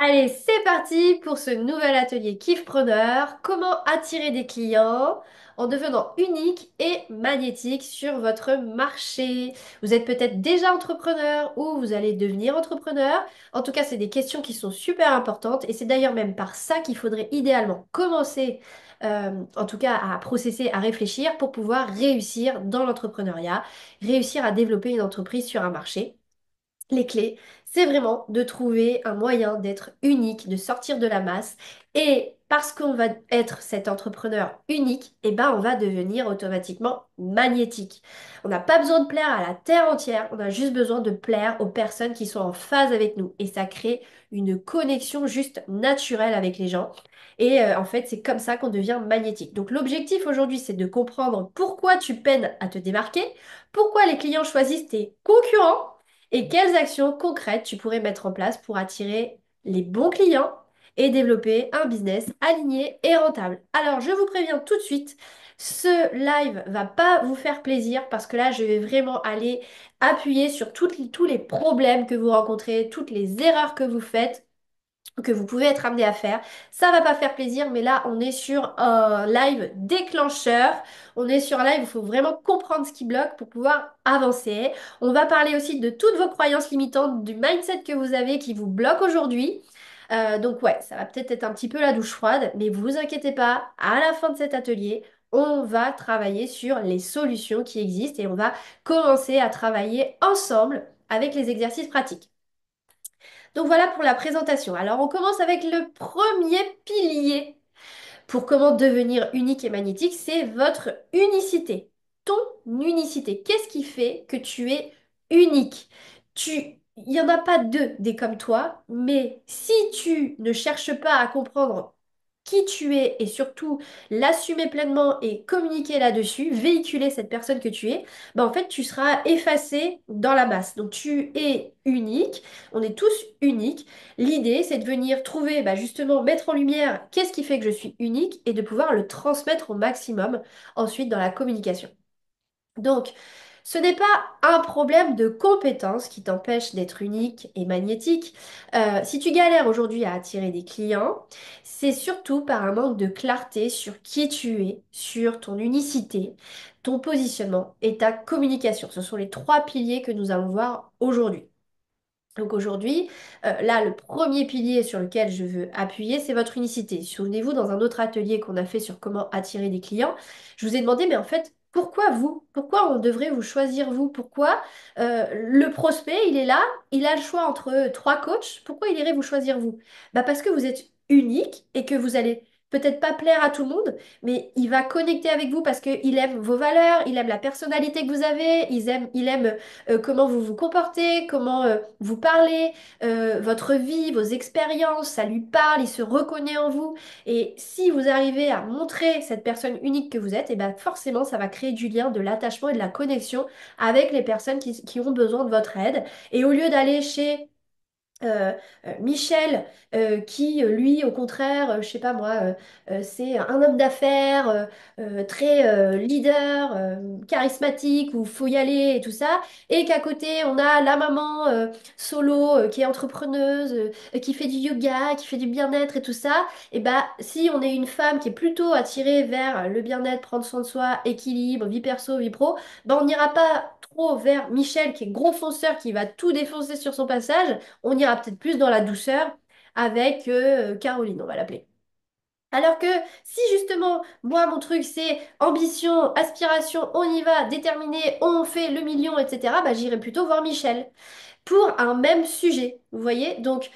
Allez, c'est parti pour ce nouvel atelier Kiffpreneur. Comment attirer des clients en devenant unique et magnétique sur votre marché. Vous êtes peut-être déjà entrepreneur ou vous allez devenir entrepreneur. En tout cas, c'est des questions qui sont super importantes et c'est d'ailleurs même par ça qu'il faudrait idéalement commencer, en tout cas à processer, à réfléchir pour pouvoir réussir dans l'entrepreneuriat, réussir à développer une entreprise sur un marché. Les clés, c'est vraiment de trouver un moyen d'être unique, de sortir de la masse. Et parce qu'on va être cet entrepreneur unique, eh ben on va devenir automatiquement magnétique. On n'a pas besoin de plaire à la terre entière, on a juste besoin de plaire aux personnes qui sont en phase avec nous. Et ça crée une connexion juste naturelle avec les gens. Et en fait, c'est comme ça qu'on devient magnétique. Donc l'objectif aujourd'hui, c'est de comprendre pourquoi tu peines à te démarquer, pourquoi les clients choisissent tes concurrents et quelles actions concrètes tu pourrais mettre en place pour attirer les bons clients et développer un business aligné et rentable. Alors, je vous préviens tout de suite, ce live va pas vous faire plaisir parce que là, je vais vraiment aller appuyer sur tous les problèmes que vous rencontrez, toutes les erreurs que vous faites que vous pouvez être amené à faire. Ça va pas faire plaisir, mais là, on est sur un live déclencheur. On est sur un live où il faut vraiment comprendre ce qui bloque pour pouvoir avancer. On va parler aussi de toutes vos croyances limitantes, du mindset que vous avez qui vous bloque aujourd'hui. Donc ouais, ça va peut-être être un petit peu la douche froide, mais vous inquiétez pas, à la fin de cet atelier, on va travailler sur les solutions qui existent et on va commencer à travailler ensemble avec les exercices pratiques. Donc voilà pour la présentation. Alors on commence avec le premier pilier pour comment devenir unique et magnétique, c'est votre unicité. Ton unicité. Qu'est-ce qui fait que tu es unique? Il n'y en a pas deux des comme toi, mais si tu ne cherches pas à comprendre qui tu es et surtout l'assumer pleinement et communiquer là-dessus, véhiculer cette personne que tu es, ben en fait tu seras effacé dans la masse. Donc tu es unique, on est tous uniques. L'idée, c'est de venir trouver, bah, justement, mettre en lumière qu'est-ce qui fait que je suis unique et de pouvoir le transmettre au maximum ensuite dans la communication. Donc, ce n'est pas un problème de compétence qui t'empêche d'être unique et magnétique. Si tu galères aujourd'hui à attirer des clients, c'est surtout par un manque de clarté sur qui tu es, sur ton unicité, ton positionnement et ta communication. Ce sont les trois piliers que nous allons voir aujourd'hui. Donc aujourd'hui, là, le premier pilier sur lequel je veux appuyer, c'est votre unicité. Souvenez-vous, dans un autre atelier qu'on a fait sur comment attirer des clients, je vous ai demandé, mais en fait, pourquoi vous? Pourquoi on devrait vous choisir vous? Pourquoi le prospect, il est là, il a le choix entre trois coachs, pourquoi il irait vous choisir vous? Bah parce que vous êtes unique et que vous allez peut-être pas plaire à tout le monde, mais il va connecter avec vous parce qu'il aime vos valeurs, il aime la personnalité que vous avez, il aime comment vous vous comportez, comment vous parlez, votre vie, vos expériences, ça lui parle, il se reconnaît en vous. Et si vous arrivez à montrer cette personne unique que vous êtes, et ben forcément, ça va créer du lien, de l'attachement et de la connexion avec les personnes qui ont besoin de votre aide. Et au lieu d'aller chez euh, Michel, qui lui, au contraire, je sais pas moi, c'est un homme d'affaires très leader, charismatique, où faut y aller et tout ça, et qu'à côté on a la maman solo qui est entrepreneuse, qui fait du yoga, qui fait du bien-être et tout ça. Et bah si on est une femme qui est plutôt attirée vers le bien-être, prendre soin de soi, équilibre, vie perso, vie pro, bah on n'ira pas trop vers Michel qui est gros fonceur, qui va tout défoncer sur son passage. On ira peut-être plus dans la douceur avec Caroline, on va l'appeler. Alors que si justement, moi, mon truc, c'est ambition, aspiration, on y va, déterminé, on fait le million, etc., bah, j'irai plutôt voir Michel pour un même sujet. Vous voyez? Donc,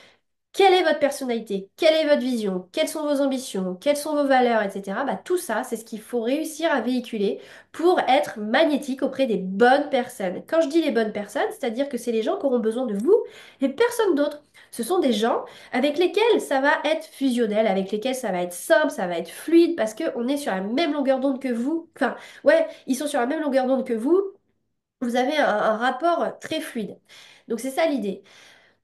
quelle est votre personnalité? Quelle est votre vision? Quelles sont vos ambitions? Quelles sont vos valeurs, etc. Bah, tout ça, c'est ce qu'il faut réussir à véhiculer pour être magnétique auprès des bonnes personnes. Quand je dis les bonnes personnes, c'est-à-dire que c'est les gens qui auront besoin de vous et personne d'autre. Ce sont des gens avec lesquels ça va être fusionnel, avec lesquels ça va être simple, ça va être fluide, parce qu'on est sur la même longueur d'onde que vous. Enfin, ouais, ils sont sur la même longueur d'onde que vous. Vous avez un rapport très fluide. Donc c'est ça l'idée.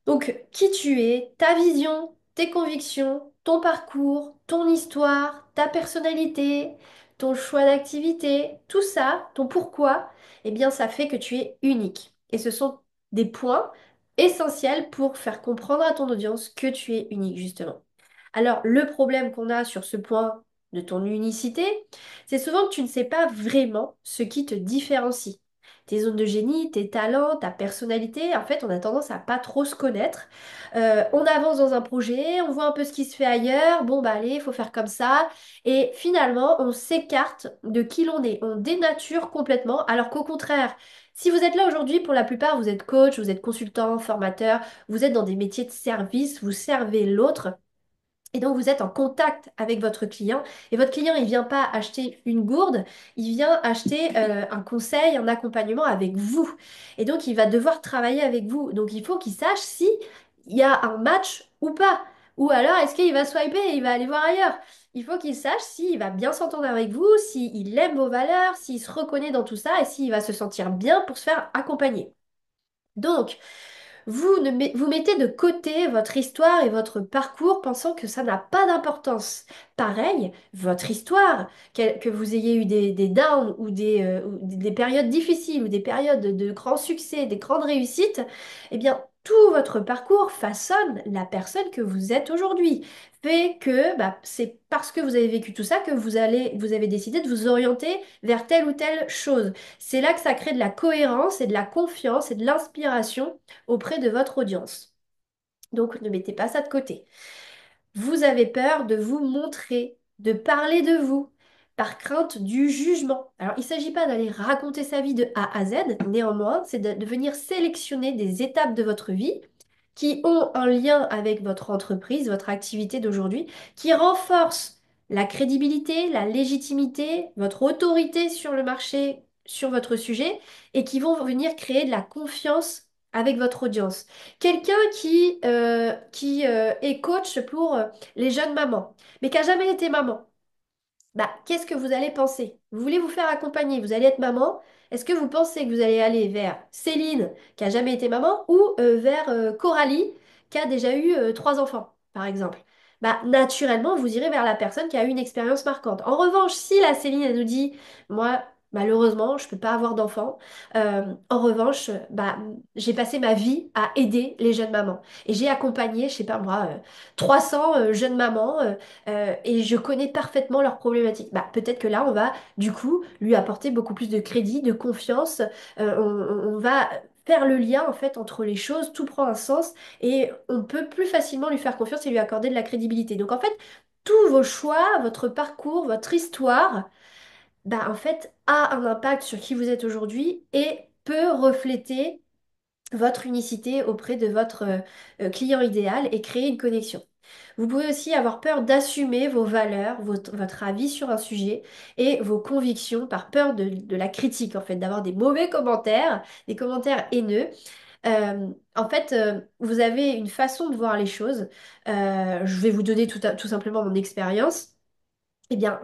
Donc, qui tu es, ta vision, tes convictions, ton parcours, ton histoire, ta personnalité, ton choix d'activité, tout ça, ton pourquoi, eh bien, ça fait que tu es unique. Et ce sont des points essentiel pour faire comprendre à ton audience que tu es unique, justement. Alors, le problème qu'on a sur ce point de ton unicité, c'est souvent que tu ne sais pas vraiment ce qui te différencie. Tes zones de génie, tes talents, ta personnalité, en fait, on a tendance à pas trop se connaître. On avance dans un projet, on voit un peu ce qui se fait ailleurs, bon bah allez, il faut faire comme ça. Et finalement, on s'écarte de qui l'on est, on dénature complètement, alors qu'au contraire, si vous êtes là aujourd'hui, pour la plupart, vous êtes coach, vous êtes consultant, formateur, vous êtes dans des métiers de service, vous servez l'autre. Et donc, vous êtes en contact avec votre client. Et votre client, il vient pas acheter une gourde, il vient acheter un conseil, un accompagnement avec vous. Et donc, il va devoir travailler avec vous. Donc, il faut qu'il sache si il y a un match ou pas. Ou alors, est-ce qu'il va swiper et il va aller voir ailleurs? Il faut qu'il sache s'il va bien s'entendre avec vous, s'il aime vos valeurs, s'il se reconnaît dans tout ça et s'il va se sentir bien pour se faire accompagner. Donc, vous mettez de côté votre histoire et votre parcours pensant que ça n'a pas d'importance. Pareil, votre histoire, que vous ayez eu des downs ou des périodes difficiles ou des périodes de grands succès, des grandes réussites, eh bien, tout votre parcours façonne la personne que vous êtes aujourd'hui. Fait que bah, c'est parce que vous avez vécu tout ça que vous avez décidé de vous orienter vers telle ou telle chose. C'est là que ça crée de la cohérence et de la confiance et de l'inspiration auprès de votre audience. Donc ne mettez pas ça de côté. Vous avez peur de vous montrer, de parler de vous, par crainte du jugement. Alors il ne s'agit pas d'aller raconter sa vie de A à Z, néanmoins, c'est de venir sélectionner des étapes de votre vie qui ont un lien avec votre entreprise, votre activité d'aujourd'hui, qui renforcent la crédibilité, la légitimité, votre autorité sur le marché, sur votre sujet, et qui vont venir créer de la confiance avec votre audience. Quelqu'un qui est coach pour les jeunes mamans, mais qui n'a jamais été maman. Bah, qu'est-ce que vous allez penser? Vous voulez vous faire accompagner, vous allez être maman. Est-ce que vous pensez que vous allez aller vers Céline, qui a jamais été maman, ou vers Coralie, qui a déjà eu 3 enfants, par exemple? Bah, naturellement, vous irez vers la personne qui a eu une expérience marquante. En revanche, si la Céline, elle nous dit, moi, malheureusement, je peux pas avoir d'enfants, en revanche, bah, j'ai passé ma vie à aider les jeunes mamans. Et j'ai accompagné, je sais pas moi, 300 jeunes mamans. Et je connais parfaitement leurs problématiques. Bah, peut-être que là, on va du coup lui apporter beaucoup plus de crédit, de confiance. On va faire le lien en fait entre les choses, tout prend un sens et on peut plus facilement lui faire confiance et lui accorder de la crédibilité. Donc en fait, tous vos choix, votre parcours, votre histoire, bah, en fait, a un impact sur qui vous êtes aujourd'hui et peut refléter votre unicité auprès de votre client idéal et créer une connexion. Vous pouvez aussi avoir peur d'assumer vos valeurs, votre avis sur un sujet et vos convictions par peur de la critique, en fait, d'avoir des mauvais commentaires, des commentaires haineux. En fait, vous avez une façon de voir les choses. Je vais vous donner tout simplement mon expérience. Eh bien,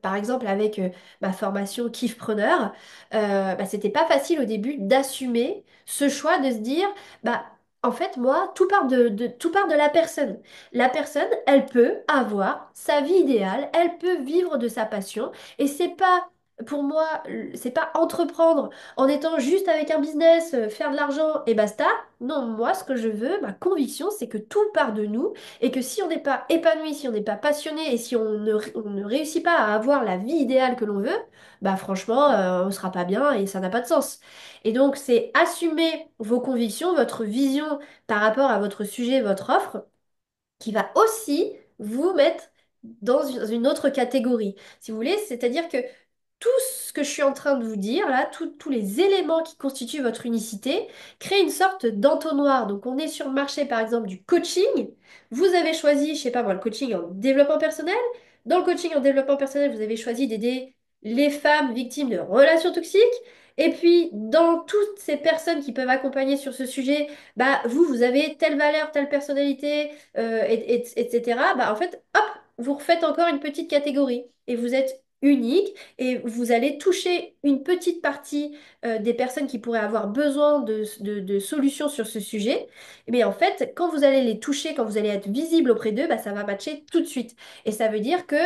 par exemple, avec ma formation Kiffpreneur, bah, c'était pas facile au début d'assumer ce choix de se dire, bah, en fait, moi, tout part de la personne. La personne, elle peut avoir sa vie idéale, elle peut vivre de sa passion, et c'est pas, pour moi, c'est pas entreprendre en étant juste avec un business, faire de l'argent et basta. Non, moi, ce que je veux, ma conviction, c'est que tout part de nous et que si on n'est pas épanoui, si on n'est pas passionné et si on ne réussit pas à avoir la vie idéale que l'on veut, bah franchement, on ne sera pas bien et ça n'a pas de sens. Et donc, c'est assumer vos convictions, votre vision par rapport à votre sujet, votre offre, qui va aussi vous mettre dans une autre catégorie. Si vous voulez, c'est-à-dire que tout ce que je suis en train de vous dire, là, tous les éléments qui constituent votre unicité, créent une sorte d'entonnoir. Donc, on est sur le marché, par exemple, du coaching. Vous avez choisi, je sais pas moi, le coaching en développement personnel. Dans le coaching en développement personnel, vous avez choisi d'aider les femmes victimes de relations toxiques. Et puis, dans toutes ces personnes qui peuvent accompagner sur ce sujet, bah, vous avez telle valeur, telle personnalité, etc. Bah, en fait, hop, vous refaites encore une petite catégorie. Et vous êtes unique et vous allez toucher une petite partie des personnes qui pourraient avoir besoin de solutions sur ce sujet. Mais en fait, quand vous allez les toucher, quand vous allez être visible auprès d'eux, bah, ça va matcher tout de suite. Et ça veut dire que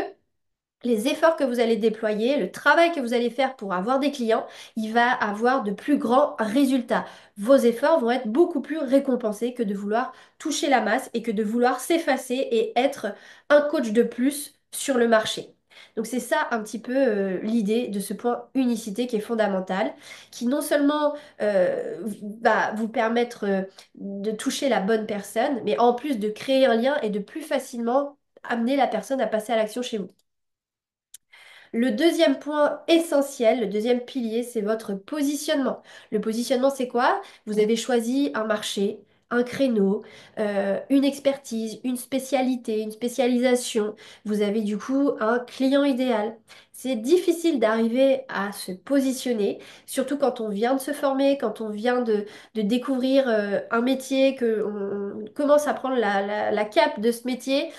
les efforts que vous allez déployer, le travail que vous allez faire pour avoir des clients, il va avoir de plus grands résultats. Vos efforts vont être beaucoup plus récompensés que de vouloir toucher la masse et que de vouloir s'effacer et être un coach de plus sur le marché. Donc c'est ça un petit peu l'idée de ce point unicité qui est fondamental, qui non seulement va vous permettre de toucher la bonne personne, mais en plus de créer un lien et de plus facilement amener la personne à passer à l'action chez vous. Le deuxième point essentiel, le deuxième pilier, c'est votre positionnement. Le positionnement, c'est quoi? Vous avez choisi un marché, un créneau, une expertise, une spécialité, une spécialisation. Vous avez du coup un client idéal. C'est difficile d'arriver à se positionner, surtout quand on vient de se former, quand on vient de découvrir un métier, qu'on on commence à prendre la cape de ce métier.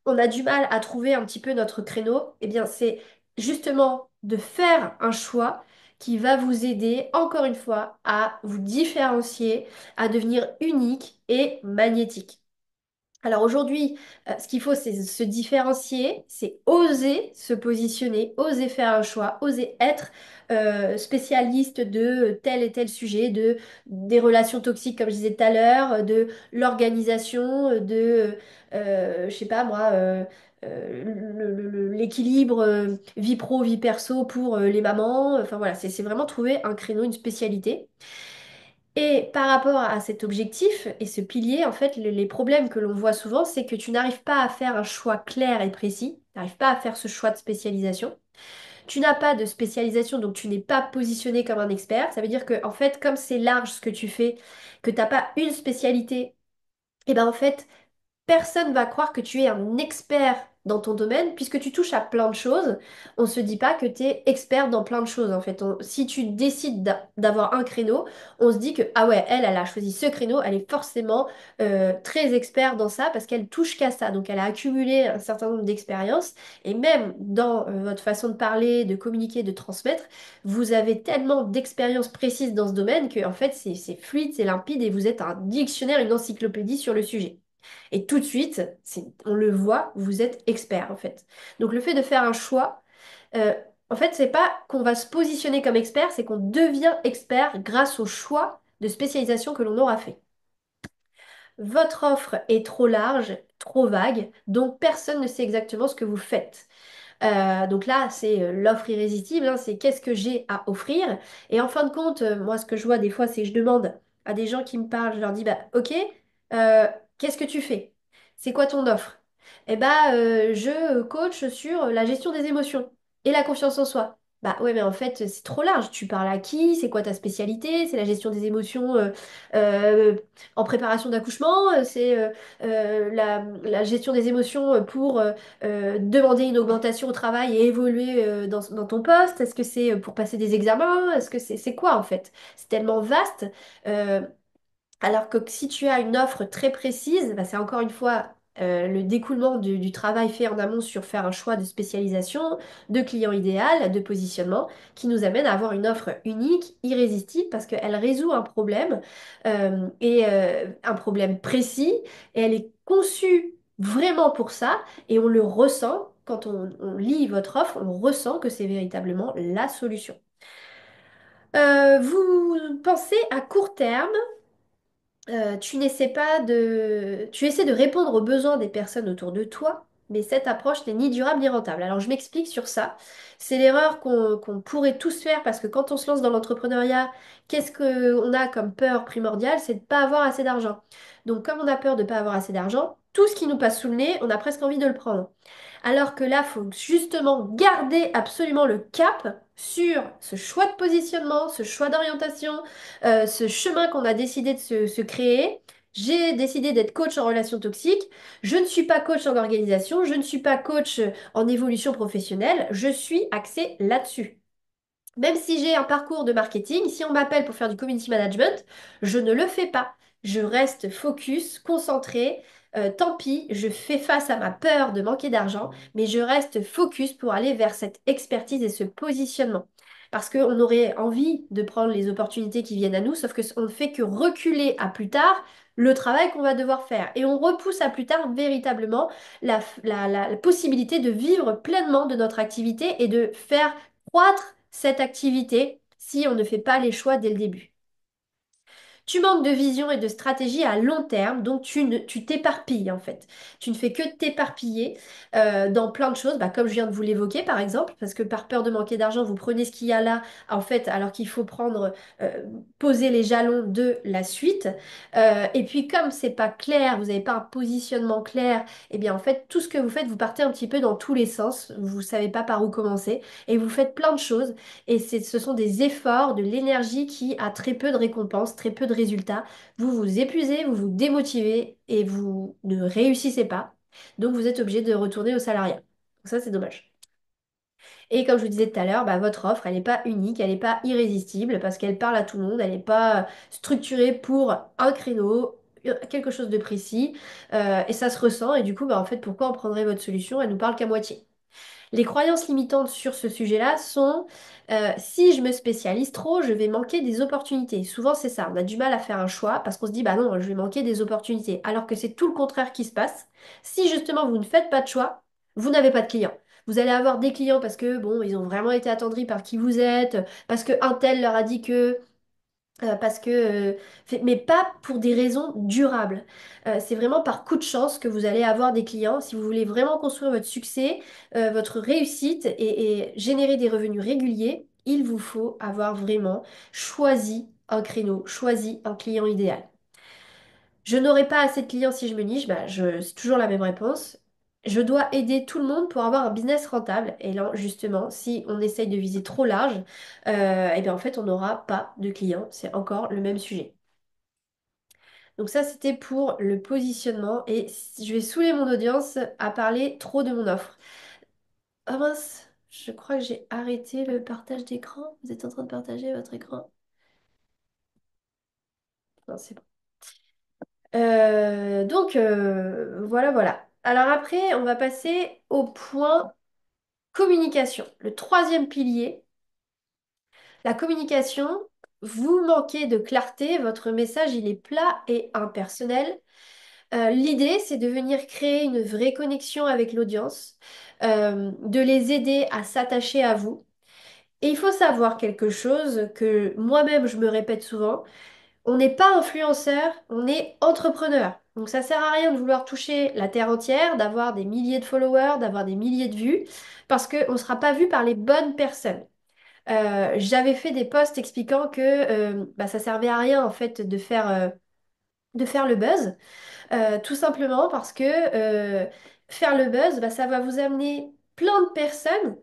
On a du mal à trouver un petit peu notre créneau, eh bien c'est justement de faire un choix qui va vous aider, encore une fois, à vous différencier, à devenir unique et magnétique. Alors aujourd'hui, ce qu'il faut, c'est se différencier, c'est oser se positionner, oser faire un choix, oser être spécialiste de tel et tel sujet, des relations toxiques, comme je disais tout à l'heure, de l'organisation, je sais pas moi, l'équilibre vie pro, vie perso pour les mamans. Enfin voilà, c'est vraiment trouver un créneau, une spécialité. Et par rapport à cet objectif et ce pilier, en fait, les problèmes que l'on voit souvent, c'est que tu n'arrives pas à faire un choix clair et précis, tu n'arrives pas à faire ce choix de spécialisation. Tu n'as pas de spécialisation, donc tu n'es pas positionné comme un expert. Ça veut dire que, en fait, comme c'est large ce que tu fais, que tu n'as pas une spécialité, et ben en fait, personne va croire que tu es un expert dans ton domaine, puisque tu touches à plein de choses. On ne se dit pas que tu es expert dans plein de choses, en fait. Si tu décides d'avoir un créneau, on se dit que, ah ouais, elle a choisi ce créneau, elle est forcément très expert dans ça, parce qu'elle touche qu'à ça. Donc, elle a accumulé un certain nombre d'expériences. Et même dans votre façon de parler, de communiquer, de transmettre, vous avez tellement d'expériences précises dans ce domaine que, en fait, c'est fluide, c'est limpide, et vous êtes un dictionnaire, une encyclopédie sur le sujet. Et tout de suite, on le voit, vous êtes expert en fait. Donc le fait de faire un choix, euh, en fait, c'est pas qu'on va se positionner comme expert, c'est qu'on devient expert grâce au choix de spécialisation que l'on aura fait. Votre offre est trop large, trop vague, donc personne ne sait exactement ce que vous faites. Donc là, c'est l'offre irrésistible, hein, c'est qu'est-ce que j'ai à offrir. Et en fin de compte, moi, ce que je vois des fois, c'est que je demande à des gens qui me parlent, je leur dis, bah, ok, euh, qu'est-ce que tu fais? C'est quoi ton offre? Eh bah, je coach sur la gestion des émotions et la confiance en soi. Bah ouais, mais en fait, c'est trop large. Tu parles à qui? C'est quoi ta spécialité? C'est la gestion des émotions euh, en préparation d'accouchement? C'est la gestion des émotions pour demander une augmentation au travail et évoluer dans ton poste? Est-ce que c'est pour passer des examens? Est-ce que c'est quoi en fait? C'est tellement vaste. Euh, alors que si tu as une offre très précise, bah, c'est encore une fois le découlement du travail fait en amont sur faire un choix de spécialisation, de client idéal, de positionnement, qui nous amène à avoir une offre unique, irrésistible, parce qu'elle résout un problème, un problème précis, et elle est conçue vraiment pour ça, et on le ressent. Quand on lit votre offre, on ressent que c'est véritablement la solution. Vous pensez à court terme, tu essaies de répondre aux besoins des personnes autour de toi, mais cette approche n'est ni durable ni rentable. Alors je m'explique sur ça. C'est l'erreur qu'on pourrait tous faire parce que quand on se lance dans l'entrepreneuriat, qu'est-ce qu'on a comme peur primordiale? C'est de ne pas avoir assez d'argent. Donc comme on a peur de ne pas avoir assez d'argent, tout ce qui nous passe sous le nez, on a presque envie de le prendre. Alors que là, il faut justement garder absolument le cap sur ce choix de positionnement, ce choix d'orientation, ce chemin qu'on a décidé de se créer. J'ai décidé d'être coach en relations toxiques. Je ne suis pas coach en organisation, je ne suis pas coach en évolution professionnelle, je suis axée là-dessus. Même si j'ai un parcours de marketing, si on m'appelle pour faire du community management, je ne le fais pas. Je reste focus, concentré. Tant pis, je fais face à ma peur de manquer d'argent, mais je reste focus pour aller vers cette expertise et ce positionnement. Parce qu'on aurait envie de prendre les opportunités qui viennent à nous, sauf qu'on ne fait que reculer à plus tard le travail qu'on va devoir faire. Et on repousse à plus tard véritablement la possibilité de vivre pleinement de notre activité et de faire croître cette activité si on ne fait pas les choix dès le début. Tu manques de vision et de stratégie à long terme, donc tu t'éparpilles en fait. Tu ne fais que t'éparpiller dans plein de choses, bah, comme je viens de vous l'évoquer par exemple, parce que par peur de manquer d'argent, vous prenez ce qu'il y a là, en fait, alors qu'il faut prendre, poser les jalons de la suite. Et puis comme c'est pas clair, vous n'avez pas un positionnement clair, et bien en fait, tout ce que vous faites, vous partez un petit peu dans tous les sens, vous savez pas par où commencer, et vous faites plein de choses. Et ce sont des efforts, de l'énergie qui a très peu de récompenses, très peu de résultats. Vous vous épuisez, vous vous démotivez et vous ne réussissez pas. Donc vous êtes obligé de retourner au salariat. Donc ça, c'est dommage. Et comme je vous disais tout à l'heure, bah, votre offre, elle n'est pas unique, elle n'est pas irrésistible parce qu'elle parle à tout le monde, elle n'est pas structurée pour un créneau, quelque chose de précis. Et ça se ressent. Et du coup, bah, en fait, pourquoi on prendrait votre solution? Elle nous parle qu'à moitié. Les croyances limitantes sur ce sujet-là sont si je me spécialise trop, je vais manquer des opportunités. Souvent, c'est ça. On a du mal à faire un choix parce qu'on se dit, bah non, je vais manquer des opportunités. Alors que c'est tout le contraire qui se passe. Si justement vous ne faites pas de choix, vous n'avez pas de clients. Vous allez avoir des clients parce que, bon, ils ont vraiment été attendris par qui vous êtes, parce que un tel leur a dit que parce que, mais pas pour des raisons durables. C'est vraiment par coup de chance que vous allez avoir des clients. Si vous voulez vraiment construire votre succès, votre réussite et générer des revenus réguliers, il vous faut avoir vraiment choisi un créneau, choisi un client idéal. Je n'aurai pas assez de clients si je me niche, bah, c'est toujours la même réponse. Je dois aider tout le monde pour avoir un business rentable. Et là, justement, si on essaye de viser trop large, et bien en fait, on n'aura pas de clients. C'est encore le même sujet. Donc ça, c'était pour le positionnement. Et je vais saouler mon audience à parler trop de mon offre. Ah mince, je crois que j'ai arrêté le partage d'écran. Vous êtes en train de partager votre écran? Non, c'est bon. Voilà, voilà. Alors après, on va passer au point communication. Le troisième pilier, la communication. Vous manquez de clarté, votre message, il est plat et impersonnel. L'idée, c'est de venir créer une vraie connexion avec l'audience, de les aider à s'attacher à vous. Et il faut savoir quelque chose que moi-même, je me répète souvent. On n'est pas influenceur, on est entrepreneur. Donc ça sert à rien de vouloir toucher la terre entière, d'avoir des milliers de followers, d'avoir des milliers de vues, parce qu'on ne sera pas vu par les bonnes personnes. J'avais fait des posts expliquant que bah, ça servait à rien en fait de faire le buzz, tout simplement parce que faire le buzz, bah, ça va vous amener plein de personnes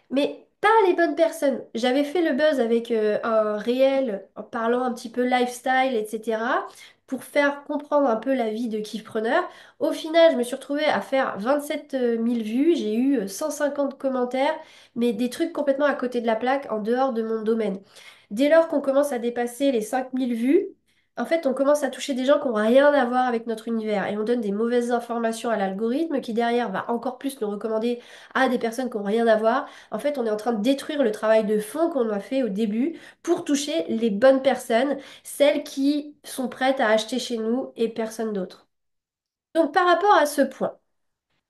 mais pas les bonnes personnes. J'avais fait le buzz avec un réel en parlant un petit peu lifestyle, etc. pour faire comprendre un peu la vie de kiffpreneur. Au final, je me suis retrouvée à faire 27 000 vues. J'ai eu 150 commentaires, mais des trucs complètement à côté de la plaque, en dehors de mon domaine. Dès lors qu'on commence à dépasser les 5 000 vues, en fait, on commence à toucher des gens qui n'ont rien à voir avec notre univers et on donne des mauvaises informations à l'algorithme qui derrière va encore plus nous recommander à des personnes qui n'ont rien à voir. En fait, on est en train de détruire le travail de fond qu'on a fait au début pour toucher les bonnes personnes, celles qui sont prêtes à acheter chez nous et personne d'autre. Donc, par rapport à ce point,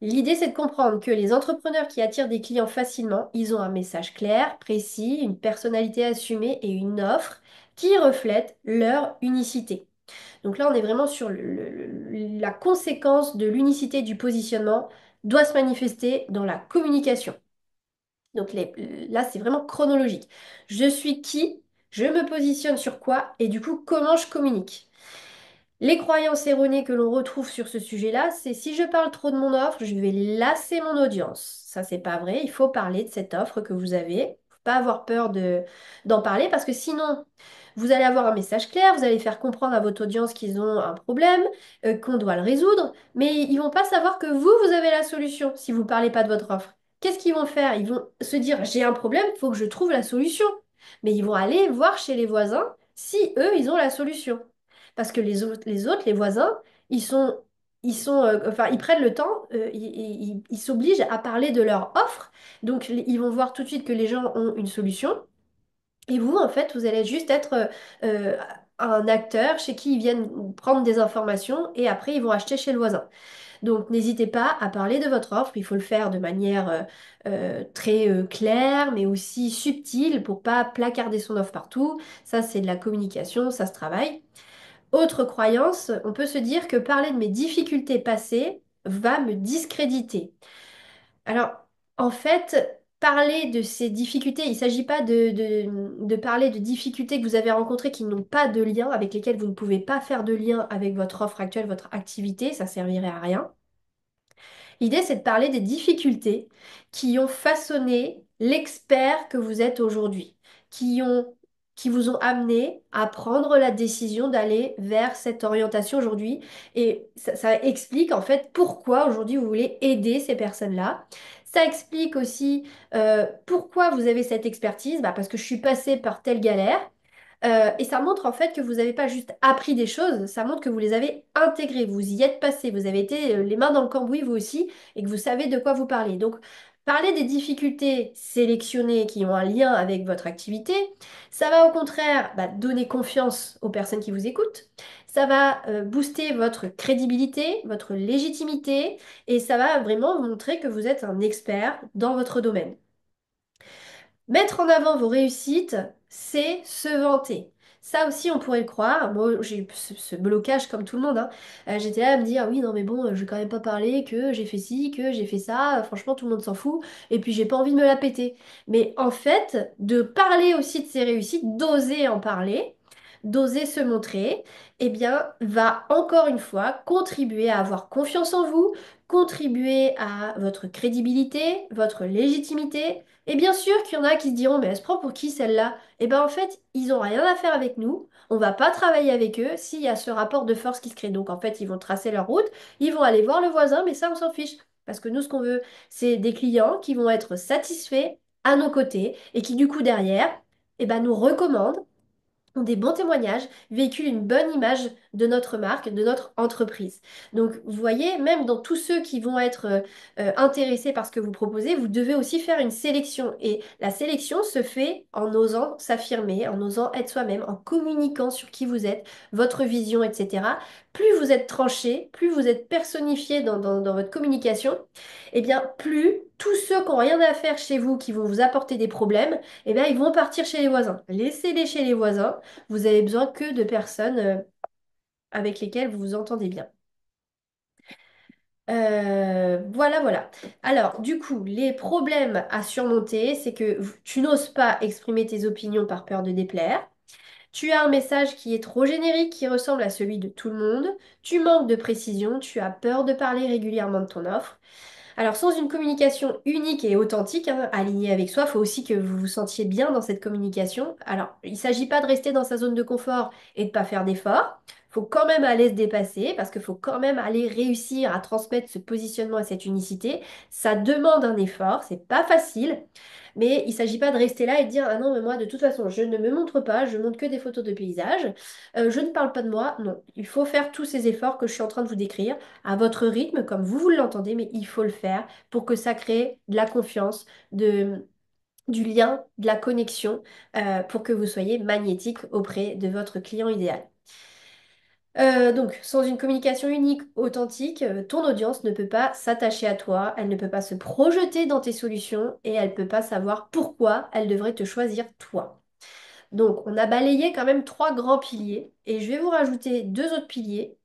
l'idée, c'est de comprendre que les entrepreneurs qui attirent des clients facilement, ils ont un message clair, précis, une personnalité assumée et une offre qui reflète leur unicité. Donc là, on est vraiment sur la conséquence de l'unicité du positionnement doit se manifester dans la communication. Donc là, c'est vraiment chronologique. Je suis qui, je me positionne sur quoi et du coup, comment je communique. Les croyances erronées que l'on retrouve sur ce sujet-là, c'est si je parle trop de mon offre, je vais lasser mon audience. Ça, c'est pas vrai. Il faut parler de cette offre que vous avez. Faut pas avoir peur d'en parler parce que sinon, vous allez avoir un message clair, vous allez faire comprendre à votre audience qu'ils ont un problème, qu'on doit le résoudre, mais ils vont pas savoir que vous avez la solution si vous parlez pas de votre offre. Qu'est-ce qu'ils vont faire? Ils vont se dire, j'ai un problème, il faut que je trouve la solution. Mais ils vont aller voir chez les voisins si eux, ils ont la solution. Parce que les voisins, enfin, ils prennent le temps, ils s'obligent à parler de leur offre. Donc, ils vont voir tout de suite que les gens ont une solution. Et vous, en fait, vous allez juste être un acteur chez qui ils viennent prendre des informations et après ils vont acheter chez le voisin. Donc n'hésitez pas à parler de votre offre, il faut le faire de manière très claire mais aussi subtile pour pas placarder son offre partout. Ça c'est de la communication, ça se travaille. Autre croyance, on peut se dire que parler de mes difficultés passées va me discréditer. Alors, en fait, parler de ces difficultés, il ne s'agit pas de parler de difficultés que vous avez rencontrées qui n'ont pas de lien, avec lesquelles vous ne pouvez pas faire de lien avec votre offre actuelle, votre activité, ça servirait à rien. L'idée, c'est de parler des difficultés qui ont façonné l'expert que vous êtes aujourd'hui, qui ont, qui vous ont amené à prendre la décision d'aller vers cette orientation aujourd'hui. Et ça explique en fait pourquoi aujourd'hui vous voulez aider ces personnes-là. Ça explique aussi pourquoi vous avez cette expertise, bah, parce que je suis passée par telle galère. Et ça montre en fait que vous n'avez pas juste appris des choses, ça montre que vous les avez intégrées, vous y êtes passé, vous avez été les mains dans le cambouis vous aussi, et que vous savez de quoi vous parlez. Donc, parler des difficultés sélectionnées qui ont un lien avec votre activité, ça va au contraire donner confiance aux personnes qui vous écoutent, ça va booster votre crédibilité, votre légitimité, et ça va vraiment vous montrer que vous êtes un expert dans votre domaine. Mettre en avant vos réussites, c'est se vanter. Ça aussi, on pourrait le croire. Moi, j'ai eu ce blocage comme tout le monde, hein. J'étais là à me dire, oui, non, mais bon, je vais quand même pas parler que j'ai fait ci, que j'ai fait ça. Franchement, tout le monde s'en fout. Et puis, j'ai pas envie de me la péter. Mais en fait, de parler aussi de ses réussites, d'oser en parler, d'oser se montrer, eh bien, va encore une fois contribuer à avoir confiance en vous, contribuer à votre crédibilité, votre légitimité. Et bien sûr qu'il y en a qui se diront, mais elle se prend pour qui celle-là? Eh bien en fait, ils n'ont rien à faire avec nous, on va pas travailler avec eux s'il y a ce rapport de force qui se crée. Donc en fait, ils vont tracer leur route, ils vont aller voir le voisin, mais ça, on s'en fiche. Parce que nous, ce qu'on veut, c'est des clients qui vont être satisfaits à nos côtés et qui du coup derrière, nous recommandent ont des bons témoignages, véhiculent une bonne image de notre marque, de notre entreprise. Donc, vous voyez, même dans tous ceux qui vont être intéressés par ce que vous proposez, vous devez aussi faire une sélection. Et la sélection se fait en osant s'affirmer, en osant être soi-même, en communiquant sur qui vous êtes, votre vision, etc. Plus vous êtes tranché, plus vous êtes personnifié dans votre communication, eh bien, plus tous ceux qui n'ont rien à faire chez vous, qui vont vous apporter des problèmes, eh bien, ils vont partir chez les voisins. Laissez-les chez les voisins. Vous avez besoin que de personnes avec lesquelles vous vous entendez bien. Voilà, voilà. Alors, du coup, les problèmes à surmonter, c'est que tu n'oses pas exprimer tes opinions par peur de déplaire. Tu as un message qui est trop générique, qui ressemble à celui de tout le monde. Tu manques de précision. Tu as peur de parler régulièrement de ton offre. Alors, sans une communication unique et authentique, hein, alignée avec soi, il faut aussi que vous vous sentiez bien dans cette communication. Alors, il ne s'agit pas de rester dans sa zone de confort et de ne pas faire d'efforts. Il faut quand même aller se dépasser parce qu'il faut quand même aller réussir à transmettre ce positionnement et cette unicité. Ça demande un effort, c'est pas facile. Mais il ne s'agit pas de rester là et de dire, ah non, mais moi, de toute façon, je ne me montre pas, je montre que des photos de paysages, je ne parle pas de moi. Non, il faut faire tous ces efforts que je suis en train de vous décrire à votre rythme, comme vous l'entendez, mais il faut le faire pour que ça crée de la confiance, du lien, de la connexion, pour que vous soyez magnétique auprès de votre client idéal. Donc, sans une communication unique, authentique, ton audience ne peut pas s'attacher à toi, elle ne peut pas se projeter dans tes solutions et elle ne peut pas savoir pourquoi elle devrait te choisir toi. Donc, on a balayé quand même trois grands piliers et je vais vous rajouter deux autres piliers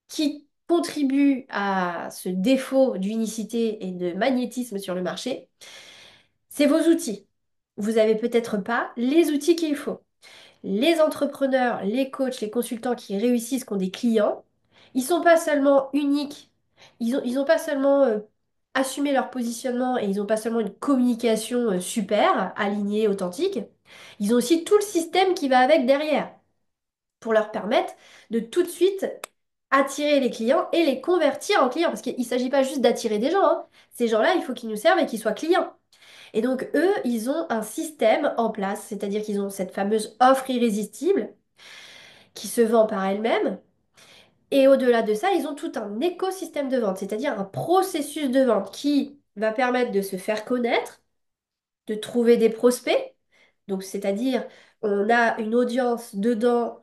qui contribuent à ce défaut d'unicité et de magnétisme sur le marché. C'est vos outils. Vous n'avez peut-être pas les outils qu'il faut. Les entrepreneurs, les coachs, les consultants qui réussissent, qui ont des clients, ils sont pas seulement uniques, ils ont pas seulement assumé leur positionnement et ils n'ont pas seulement une communication super, alignée, authentique, ils ont aussi tout le système qui va avec derrière pour leur permettre de tout de suite attirer les clients et les convertir en clients. Parce qu'il ne s'agit pas juste d'attirer des gens, hein. Ces gens-là, il faut qu'ils nous servent et qu'ils soient clients. Et donc, eux, ils ont un système en place, c'est-à-dire qu'ils ont cette fameuse offre irrésistible qui se vend par elle-même. Et au-delà de ça, ils ont tout un écosystème de vente, c'est-à-dire un processus de vente qui va permettre de se faire connaître, de trouver des prospects, Donc, c'est-à-dire, on a une audience dedans,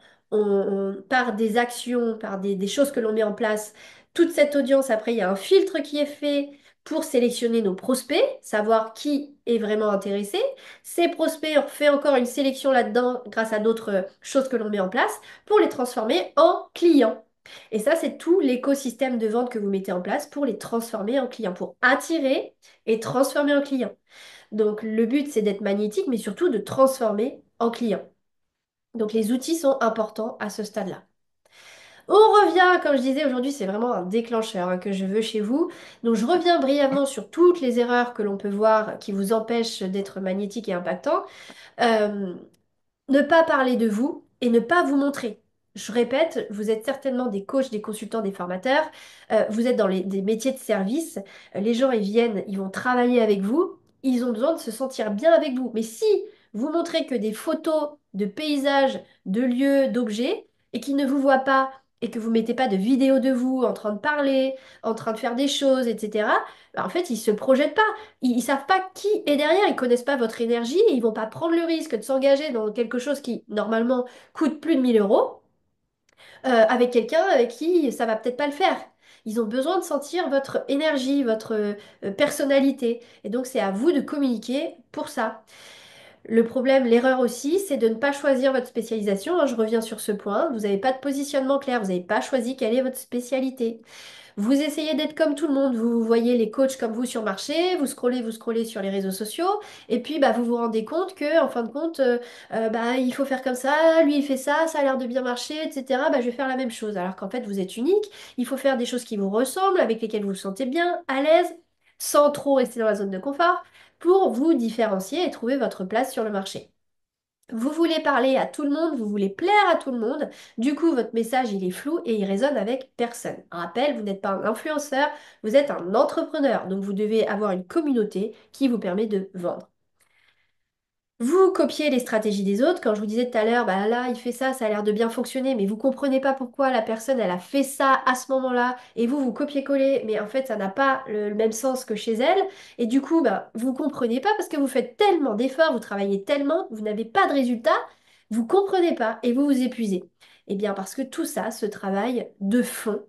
par des actions, par des choses que l'on met en place. Toute cette audience, après, il y a un filtre qui est fait pour sélectionner nos prospects, savoir qui est vraiment intéressé. Ces prospects, on fait encore une sélection là-dedans grâce à d'autres choses que l'on met en place pour les transformer en clients. Et ça, c'est tout l'écosystème de vente que vous mettez en place pour les transformer en clients, pour attirer et transformer en clients. Donc le but, c'est d'être magnétique, mais surtout de transformer en client. Donc les outils sont importants à ce stade-là. On revient, comme je disais, aujourd'hui, c'est vraiment un déclencheur que je veux chez vous. Donc je reviens brièvement sur toutes les erreurs que l'on peut voir qui vous empêchent d'être magnétique et impactant. Euh, Ne pas parler de vous et ne pas vous montrer. Je répète, vous êtes certainement des coachs, des consultants, des formateurs. Vous êtes dans des métiers de service. Les gens, ils viennent, ils vont travailler avec vous. Ils ont besoin de se sentir bien avec vous. Mais si vous montrez que des photos de paysages, de lieux, d'objets, et qu'ils ne vous voient pas, et que vous mettez pas de vidéos de vous en train de parler, en train de faire des choses, etc., bah, en fait, ils se projettent pas. Ils savent pas qui est derrière, ils connaissent pas votre énergie, et ils vont pas prendre le risque de s'engager dans quelque chose qui, normalement, coûte plus de 1 000 euros, avec quelqu'un avec qui ça va peut-être pas le faire. Ils ont besoin de sentir votre énergie, votre personnalité. Et donc, c'est à vous de communiquer pour ça. Le problème, l'erreur aussi, c'est de ne pas choisir votre spécialisation, hein. Je reviens sur ce point. Vous n'avez pas de positionnement clair, vous n'avez pas choisi quelle est votre spécialité. Vous essayez d'être comme tout le monde, vous voyez les coachs comme vous sur le marché, vous scrollez sur les réseaux sociaux, et puis bah, vous vous rendez compte que, en fin de compte, bah, il faut faire comme ça, lui il fait ça a l'air de bien marcher, etc. Bah, je vais faire la même chose. Alors qu'en fait, vous êtes unique, il faut faire des choses qui vous ressemblent, avec lesquelles vous vous sentez bien, à l'aise, sans trop rester dans la zone de confort, pour vous différencier et trouver votre place sur le marché. Vous voulez parler à tout le monde, vous voulez plaire à tout le monde. Du coup, votre message, il est flou et il résonne avec personne. Rappel, vous n'êtes pas un influenceur, vous êtes un entrepreneur. Donc, vous devez avoir une communauté qui vous permet de vendre. Vous copiez les stratégies des autres. Quand je vous disais tout à l'heure, bah là, il fait ça a l'air de bien fonctionner, mais vous comprenez pas pourquoi la personne, elle a fait ça à ce moment-là, et vous copiez-collez, mais en fait, ça n'a pas le même sens que chez elle. Et du coup, bah, vous comprenez pas parce que vous faites tellement d'efforts, vous travaillez tellement, vous n'avez pas de résultat, vous comprenez pas et vous vous épuisez. Eh bien, parce que tout ça se travaille de fond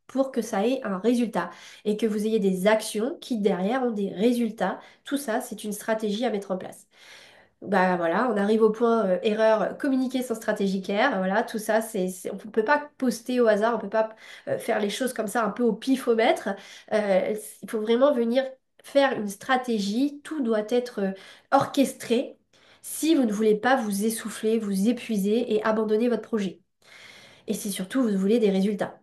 pour que ça ait un résultat et que vous ayez des actions qui derrière ont des résultats. Tout ça, c'est une stratégie à mettre en place. Bah voilà, on arrive au point erreur, communiquer sans stratégie claire. Voilà, tout ça, on ne peut pas poster au hasard, on ne peut pas faire les choses comme ça un peu au pifomètre. Il faut vraiment venir faire une stratégie. Tout doit être orchestré si vous ne voulez pas vous essouffler, vous épuiser et abandonner votre projet. Et si surtout vous voulez des résultats.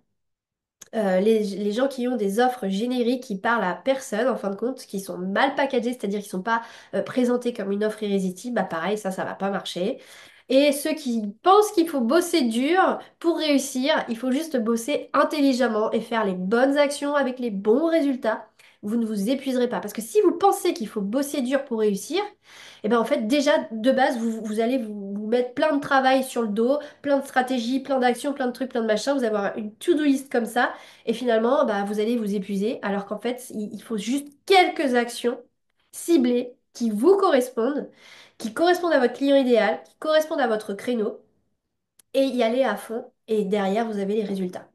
Les gens qui ont des offres génériques qui parlent à personne, en fin de compte, qui sont mal packagées, c'est-à-dire qui ne sont pas présentés comme une offre irrésistible, bah pareil, ça va pas marcher. Et ceux qui pensent qu'il faut bosser dur pour réussir, il faut juste bosser intelligemment et faire les bonnes actions avec les bons résultats. Vous ne vous épuiserez pas. Parce que si vous pensez qu'il faut bosser dur pour réussir, et ben en fait, déjà, de base, vous allez vous mettre plein de travail sur le dos, plein de stratégies, plein d'actions, plein de trucs, plein de machins. Vous allez avoir une to-do list comme ça. Et finalement, bah, vous allez vous épuiser, alors qu'en fait, il faut juste quelques actions ciblées qui vous correspondent, qui correspondent à votre client idéal, qui correspondent à votre créneau, et y aller à fond. Et derrière, vous avez les résultats.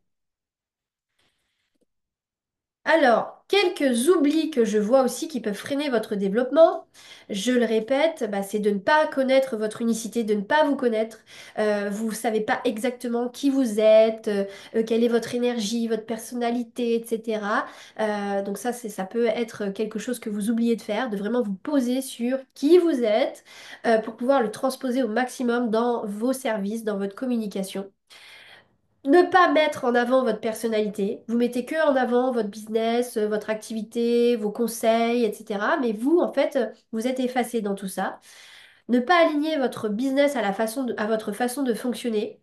Alors, quelques oublis que je vois aussi qui peuvent freiner votre développement, je le répète, bah, c'est de ne pas connaître votre unicité, de ne pas vous connaître. Vous ne savez pas exactement qui vous êtes, quelle est votre énergie, votre personnalité, etc. Donc ça peut être quelque chose que vous oubliez de faire, de vraiment vous poser sur qui vous êtes pour pouvoir le transposer au maximum dans vos services, dans votre communication. Ne pas mettre en avant votre personnalité. Vous mettez que en avant votre business, votre activité, vos conseils, etc. Mais vous, en fait, vous êtes effacé dans tout ça. Ne pas aligner votre business à votre façon de fonctionner.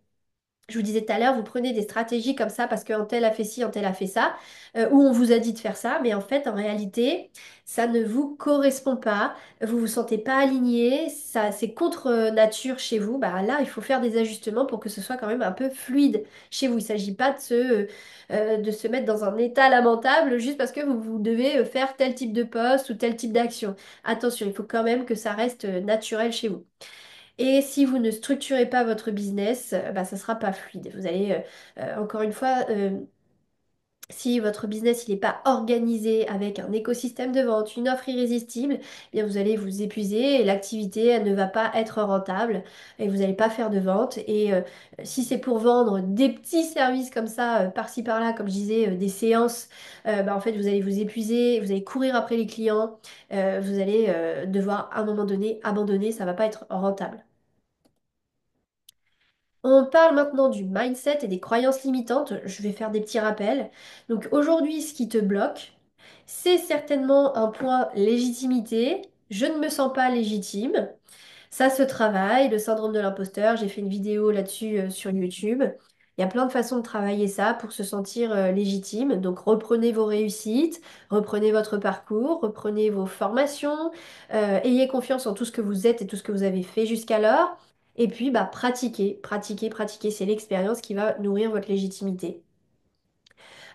Je vous disais tout à l'heure, vous prenez des stratégies comme ça parce qu'un tel a fait ci, un tel a fait ça, ou on vous a dit de faire ça, mais en fait, en réalité, ça ne vous correspond pas, vous vous sentez pas aligné, ça, c'est contre nature chez vous. Bah là, il faut faire des ajustements pour que ce soit quand même un peu fluide chez vous. Il ne s'agit pas de se mettre dans un état lamentable juste parce que vous devez faire tel type de poste ou tel type d'action. Attention, il faut quand même que ça reste naturel chez vous. Et si vous ne structurez pas votre business, bah, ça ne sera pas fluide. Vous allez, encore une fois, si votre business il n'est pas organisé avec un écosystème de vente, une offre irrésistible, eh bien vous allez vous épuiser et l'activité elle ne va pas être rentable et vous n'allez pas faire de vente. Et si c'est pour vendre des petits services comme ça, par-ci par-là, comme je disais, des séances, bah, en fait vous allez vous épuiser, vous allez courir après les clients, vous allez devoir à un moment donné abandonner, ça ne va pas être rentable. On parle maintenant du mindset et des croyances limitantes. Je vais faire des petits rappels. Donc aujourd'hui, ce qui te bloque, c'est certainement un point légitimité. Je ne me sens pas légitime. Ça se travaille, le syndrome de l'imposteur. J'ai fait une vidéo là-dessus sur YouTube. Il y a plein de façons de travailler ça pour se sentir légitime. Donc reprenez vos réussites, reprenez votre parcours, reprenez vos formations, ayez confiance en tout ce que vous êtes et tout ce que vous avez fait jusqu'alors. Et puis bah, pratiquez, pratiquez, pratiquez. C'est l'expérience qui va nourrir votre légitimité.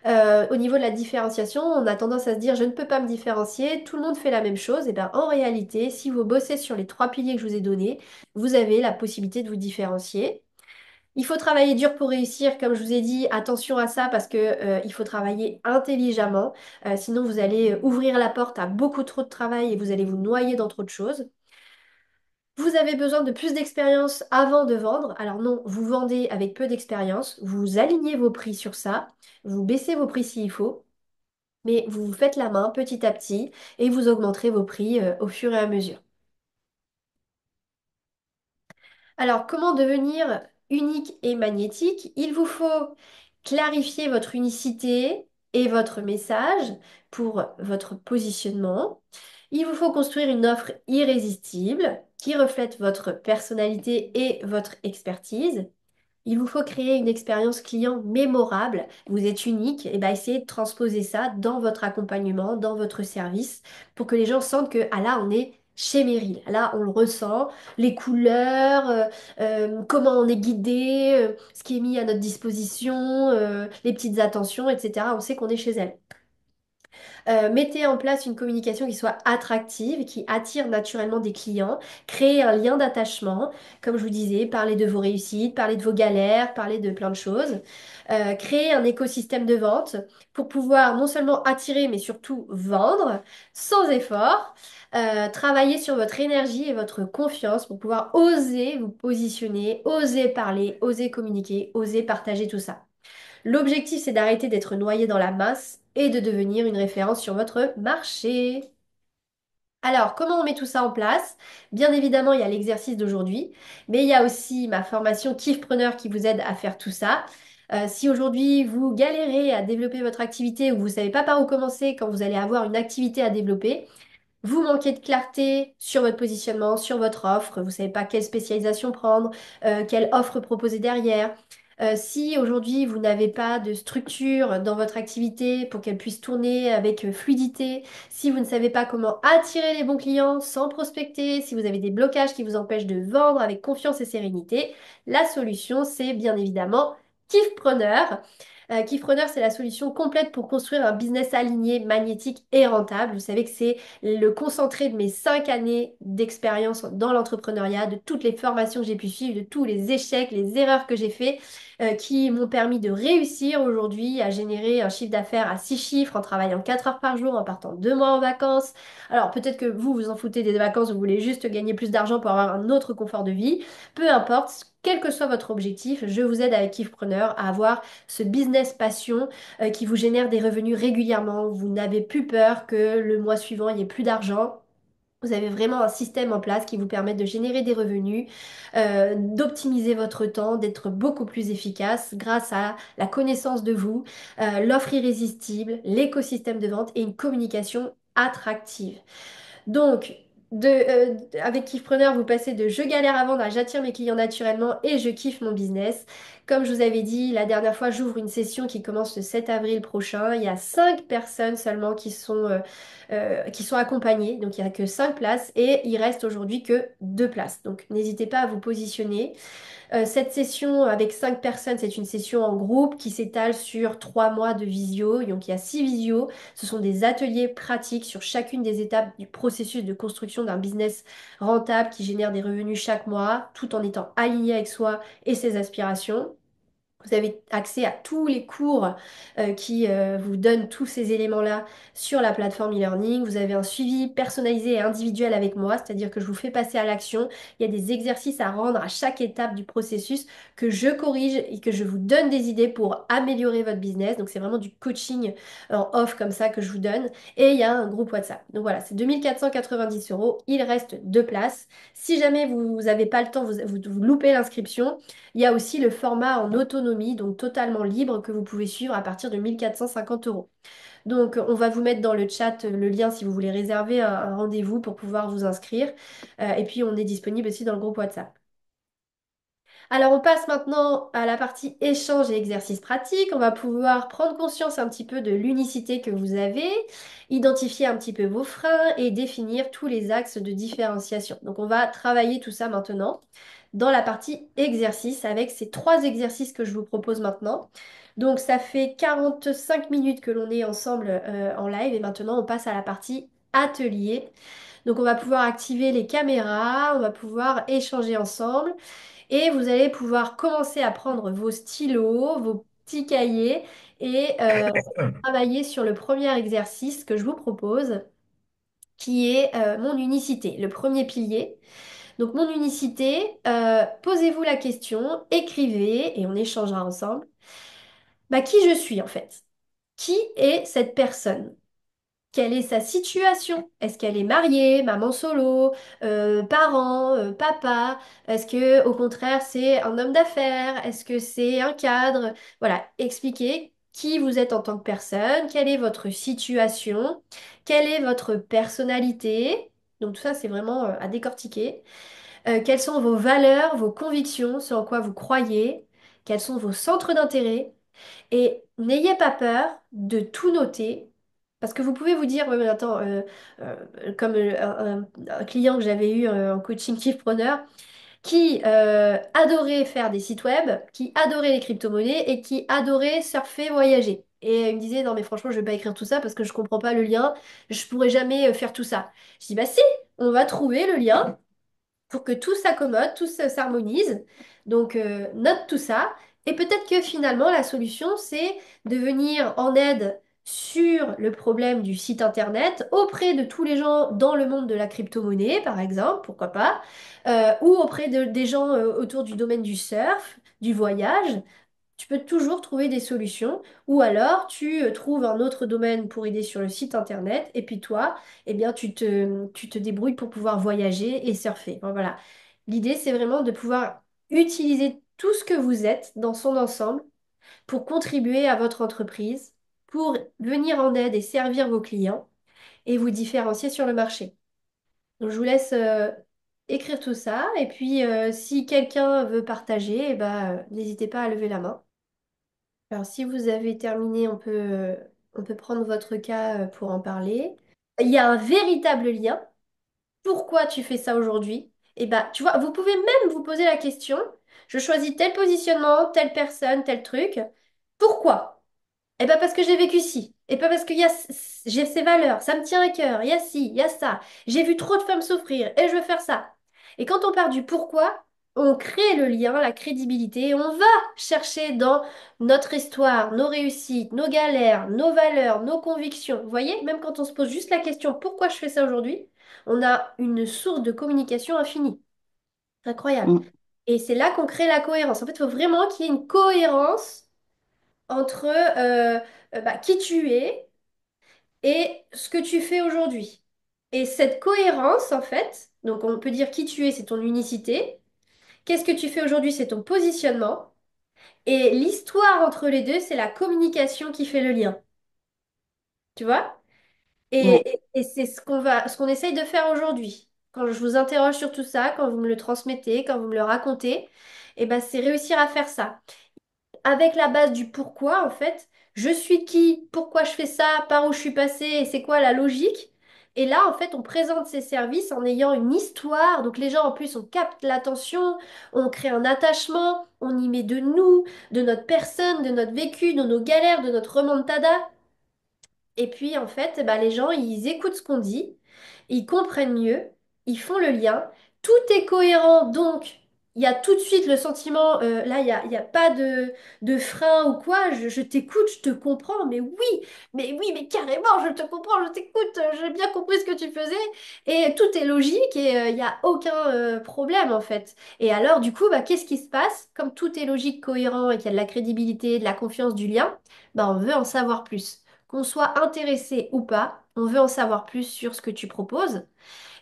Au niveau de la différenciation, on a tendance à se dire je ne peux pas me différencier, tout le monde fait la même chose. Et bien en réalité, si vous bossez sur les trois piliers que je vous ai donnés, vous avez la possibilité de vous différencier. Il faut travailler dur pour réussir, comme je vous ai dit, attention à ça parce que, il faut travailler intelligemment. Sinon vous allez ouvrir la porte à beaucoup trop de travail et vous allez vous noyer dans trop de choses. Vous avez besoin de plus d'expérience avant de vendre. Alors non, vous vendez avec peu d'expérience, vous alignez vos prix sur ça, vous baissez vos prix s'il faut, mais vous vous faites la main petit à petit et vous augmenterez vos prix au fur et à mesure. Alors, comment devenir unique et magnétique? Il vous faut clarifier votre unicité et votre message pour votre positionnement. Il vous faut construire une offre irrésistible qui reflète votre personnalité et votre expertise. Il vous faut créer une expérience client mémorable. Vous êtes unique, et bien essayez de transposer ça dans votre accompagnement, dans votre service, pour que les gens sentent que ah là, on est chez Meryl. Là, on le ressent, les couleurs, comment on est guidé, ce qui est mis à notre disposition, les petites attentions, etc. On sait qu'on est chez elle. Mettez en place une communication qui soit attractive, qui attire naturellement des clients. Créez un lien d'attachement, comme je vous disais, parlez de vos réussites, parlez de vos galères, parlez de plein de choses. Créez un écosystème de vente pour pouvoir non seulement attirer, mais surtout vendre sans effort. Travailler sur votre énergie et votre confiance pour pouvoir oser vous positionner, oser parler, oser communiquer, oser partager tout ça. L'objectif, c'est d'arrêter d'être noyé dans la masse et de devenir une référence sur votre marché. Alors, comment on met tout ça en place? Bien évidemment, il y a l'exercice d'aujourd'hui, mais il y a aussi ma formation Kiffpreneur qui vous aide à faire tout ça. Si aujourd'hui vous galérez à développer votre activité ou vous ne savez pas par où commencer quand vous allez avoir une activité à développer, vous manquez de clarté sur votre positionnement, sur votre offre, vous ne savez pas quelle spécialisation prendre, quelle offre proposer derrière. Si aujourd'hui vous n'avez pas de structure dans votre activité pour qu'elle puisse tourner avec fluidité, si vous ne savez pas comment attirer les bons clients sans prospecter, si vous avez des blocages qui vous empêchent de vendre avec confiance et sérénité, la solution c'est bien évidemment Kiffpreneur. Kiffpreneur, c'est la solution complète pour construire un business aligné, magnétique et rentable. Vous savez que c'est le concentré de mes 5 années d'expérience dans l'entrepreneuriat, de toutes les formations que j'ai pu suivre, de tous les échecs, les erreurs que j'ai fait, qui m'ont permis de réussir aujourd'hui à générer un chiffre d'affaires à 6 chiffres en travaillant 4 heures par jour, en partant 2 mois en vacances. Alors peut-être que vous vous en foutez des vacances, vous voulez juste gagner plus d'argent pour avoir un autre confort de vie. Peu importe. Quel que soit votre objectif, je vous aide avec Kiffpreneur à avoir ce business passion qui vous génère des revenus régulièrement. Vous n'avez plus peur que le mois suivant, il n'y ait plus d'argent. Vous avez vraiment un système en place qui vous permet de générer des revenus, d'optimiser votre temps, d'être beaucoup plus efficace grâce à la connaissance de vous, l'offre irrésistible, l'écosystème de vente et une communication attractive. Donc, avec Kiffpreneur, vous passez de je galère à vendre à j'attire mes clients naturellement et je kiffe mon business. Comme je vous avais dit la dernière fois, j'ouvre une session qui commence le 7 avril prochain. Il y a 5 personnes seulement qui sont accompagnées, donc il n'y a que 5 places et il reste aujourd'hui que 2 places. Donc n'hésitez pas à vous positionner. Cette session avec 5 personnes, c'est une session en groupe qui s'étale sur 3 mois de visio. Donc il y a 6 visios. Ce sont des ateliers pratiques sur chacune des étapes du processus de construction d'un business rentable qui génère des revenus chaque mois, tout en étant aligné avec soi et ses aspirations. Vous avez accès à tous les cours qui vous donnent tous ces éléments-là sur la plateforme e-learning. Vous avez un suivi personnalisé et individuel avec moi, c'est-à-dire que je vous fais passer à l'action. Il y a des exercices à rendre à chaque étape du processus que je corrige et que je vous donne des idées pour améliorer votre business. Donc c'est vraiment du coaching en off comme ça que je vous donne. Et il y a un groupe WhatsApp. Donc voilà, c'est 2 490 euros. Il reste 2 places. Si jamais vous n'avez pas le temps, vous loupez l'inscription, il y a aussi le format en autonomie, donc totalement libre, que vous pouvez suivre à partir de 1 450 euros. Donc, on va vous mettre dans le chat le lien si vous voulez réserver un rendez-vous pour pouvoir vous inscrire. Et puis, on est disponible aussi dans le groupe WhatsApp. Alors, on passe maintenant à la partie échange et exercice pratique. On va pouvoir prendre conscience un petit peu de l'unicité que vous avez, identifier un petit peu vos freins et définir tous les axes de différenciation. Donc, on va travailler tout ça maintenant dans la partie exercice avec ces 3 exercices que je vous propose maintenant. Donc, ça fait 45 minutes que l'on est ensemble en live et maintenant, on passe à la partie atelier. Donc, on va pouvoir activer les caméras, on va pouvoir échanger ensemble. Et vous allez pouvoir commencer à prendre vos stylos, vos petits cahiers et travailler sur le premier exercice que je vous propose, qui est mon unicité, le premier pilier. Donc mon unicité, posez-vous la question, écrivez et on échangera ensemble. Bah, qui je suis en fait? Qui est cette personne? Quelle est sa situation? Est-ce qu'elle est mariée, maman solo, parent, papa? Est-ce que au contraire c'est un homme d'affaires? Est-ce que c'est un cadre? Voilà, expliquez qui vous êtes en tant que personne, quelle est votre situation, quelle est votre personnalité. Donc tout ça c'est vraiment à décortiquer. Quelles sont vos valeurs, vos convictions, ce en quoi vous croyez? Quels sont vos centres d'intérêt? Et n'ayez pas peur de tout noter, parce que vous pouvez vous dire, ouais, mais attends, comme un client que j'avais eu en coaching Kifpreneur, qui adorait faire des sites web, qui adorait les crypto-monnaies et qui adorait surfer, voyager. Et il me disait, non mais franchement, je vais pas écrire tout ça parce que je comprends pas le lien, je pourrais jamais faire tout ça. Je dis, bah si, on va trouver le lien pour que tout s'accommode, tout s'harmonise. Donc, note tout ça. Et peut-être que finalement, la solution, c'est de venir en aide sur le problème du site internet auprès de tous les gens dans le monde de la crypto-monnaie, par exemple, pourquoi pas, ou auprès des gens autour du domaine du surf, du voyage. Tu peux toujours trouver des solutions ou alors tu trouves un autre domaine pour aider sur le site internet et puis toi, eh bien, tu te débrouilles pour pouvoir voyager et surfer. Enfin, voilà. L'idée, c'est vraiment de pouvoir utiliser tout ce que vous êtes dans son ensemble pour contribuer à votre entreprise, pour venir en aide et servir vos clients et vous différencier sur le marché. Donc, je vous laisse écrire tout ça et puis si quelqu'un veut partager, eh ben, n'hésitez pas à lever la main. Alors, si vous avez terminé, on peut prendre votre cas pour en parler. Il y a un véritable lien. Pourquoi tu fais ça aujourd'hui? Et bah, tu vois, vous pouvez même vous poser la question, je choisis tel positionnement, telle personne, tel truc. Pourquoi? Et pas parce que j'ai vécu ci. Et pas parce que j'ai ces valeurs. Ça me tient à cœur. Il y a ci, il y a ça. J'ai vu trop de femmes souffrir et je veux faire ça. Et quand on part du pourquoi, on crée le lien, la crédibilité. Et on va chercher dans notre histoire, nos réussites, nos galères, nos valeurs, nos convictions. Vous voyez, même quand on se pose juste la question pourquoi je fais ça aujourd'hui, on a une source de communication infinie. Incroyable. Mm. Et c'est là qu'on crée la cohérence. En fait, il faut vraiment qu'il y ait une cohérence entre bah, qui tu es et ce que tu fais aujourd'hui. Et cette cohérence, en fait, donc on peut dire qui tu es, c'est ton unicité. Qu'est-ce que tu fais aujourd'hui, c'est ton positionnement. Et l'histoire entre les deux, c'est la communication qui fait le lien. Tu vois? Ouais. Et c'est ce qu'on essaye de faire aujourd'hui. Quand je vous interroge sur tout ça, quand vous me le transmettez, quand vous me le racontez, et ben c'est réussir à faire ça. avec la base du pourquoi, en fait, je suis qui, pourquoi je fais ça, par où je suis passée, et c'est quoi la logique. Et là, en fait, on présente ces services en ayant une histoire. Donc les gens, en plus, on capte l'attention, on crée un attachement, on y met de nous, de notre personne, de notre vécu, de nos galères, de notre remontada. Et puis, en fait, bah, les gens, ils écoutent ce qu'on dit, ils comprennent mieux, ils font le lien, tout est cohérent, donc il y a tout de suite le sentiment, là, il y a pas de frein ou quoi, je t'écoute, je te comprends, mais oui, mais carrément, je te comprends, je t'écoute, j'ai bien compris ce que tu faisais, et tout est logique, et il n'y a aucun problème, en fait. Et alors, du coup, bah, qu'est-ce qui se passe? Comme tout est logique, cohérent, et qu'il y a de la crédibilité, de la confiance, du lien, bah, on veut en savoir plus. Qu'on soit intéressé ou pas, on veut en savoir plus sur ce que tu proposes.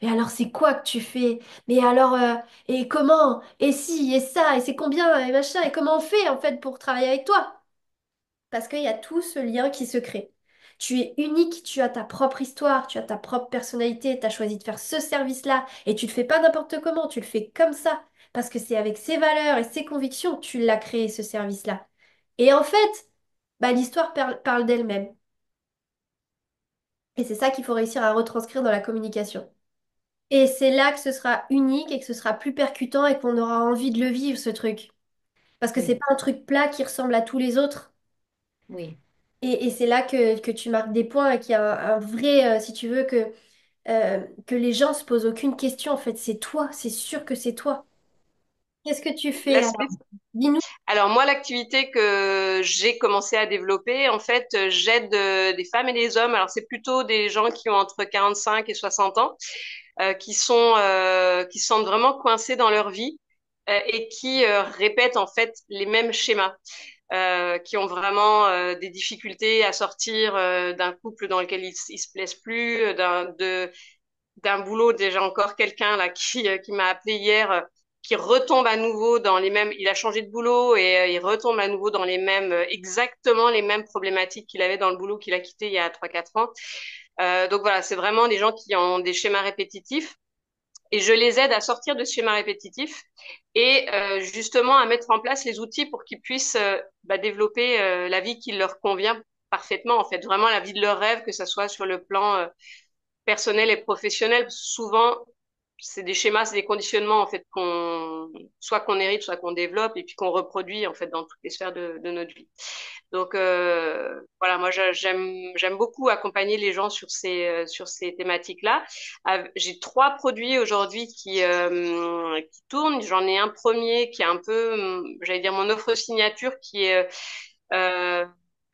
Et alors, c'est quoi que tu fais? Mais alors, et comment? Et si, et ça, et c'est combien, et machin, et comment on fait en fait pour travailler avec toi? Parce qu'il y a tout ce lien qui se crée. Tu es unique, tu as ta propre histoire, tu as ta propre personnalité, tu as choisi de faire ce service-là, et tu le fais pas n'importe comment, tu le fais comme ça, parce que c'est avec ses valeurs et ses convictions que tu l'as créé, ce service-là. Et en fait, bah, l'histoire parle d'elle-même. Et c'est ça qu'il faut réussir à retranscrire dans la communication. Et c'est là que ce sera unique et que ce sera plus percutant et qu'on aura envie de le vivre, ce truc. Parce que c'est Oui, pas un truc plat qui ressemble à tous les autres. oui, Et c'est là que tu marques des points et qu'il y a un vrai, si tu veux, que les gens se posent aucune question. En fait, c'est toi, c'est sûr que c'est toi. Qu'est-ce que tu fais alors? l'aspect. Dis-nous. Alors moi, l'activité que j'ai commencé à développer, en fait, j'aide des femmes et des hommes. Alors c'est plutôt des gens qui ont entre 45 et 60 ans, qui se sentent vraiment coincés dans leur vie et qui répètent en fait les mêmes schémas, qui ont vraiment des difficultés à sortir d'un couple dans lequel ils se plaisent plus, d'un boulot. Déjà encore quelqu'un là qui m'a appelé hier, qui retombe à nouveau dans les mêmes. Il a changé de boulot et il retombe à nouveau dans les mêmes, exactement les mêmes problématiques qu'il avait dans le boulot qu'il a quitté il y a 3 4 ans. Donc voilà, c'est vraiment des gens qui ont des schémas répétitifs. Et je les aide à sortir de ce schéma répétitif et justement à mettre en place les outils pour qu'ils puissent développer la vie qui leur convient parfaitement, en fait, vraiment la vie de leur rêve, que ce soit sur le plan personnel et professionnel. Souvent, c'est des schémas, c'est des conditionnements en fait soit qu'on hérite, soit qu'on développe et puis qu'on reproduit en fait dans toutes les sphères de notre vie. Donc voilà, moi j'aime beaucoup accompagner les gens sur ces thématiques-là. J'ai 3 produits aujourd'hui qui tournent. J'en ai un premier qui est un peu, j'allais dire mon offre signature euh,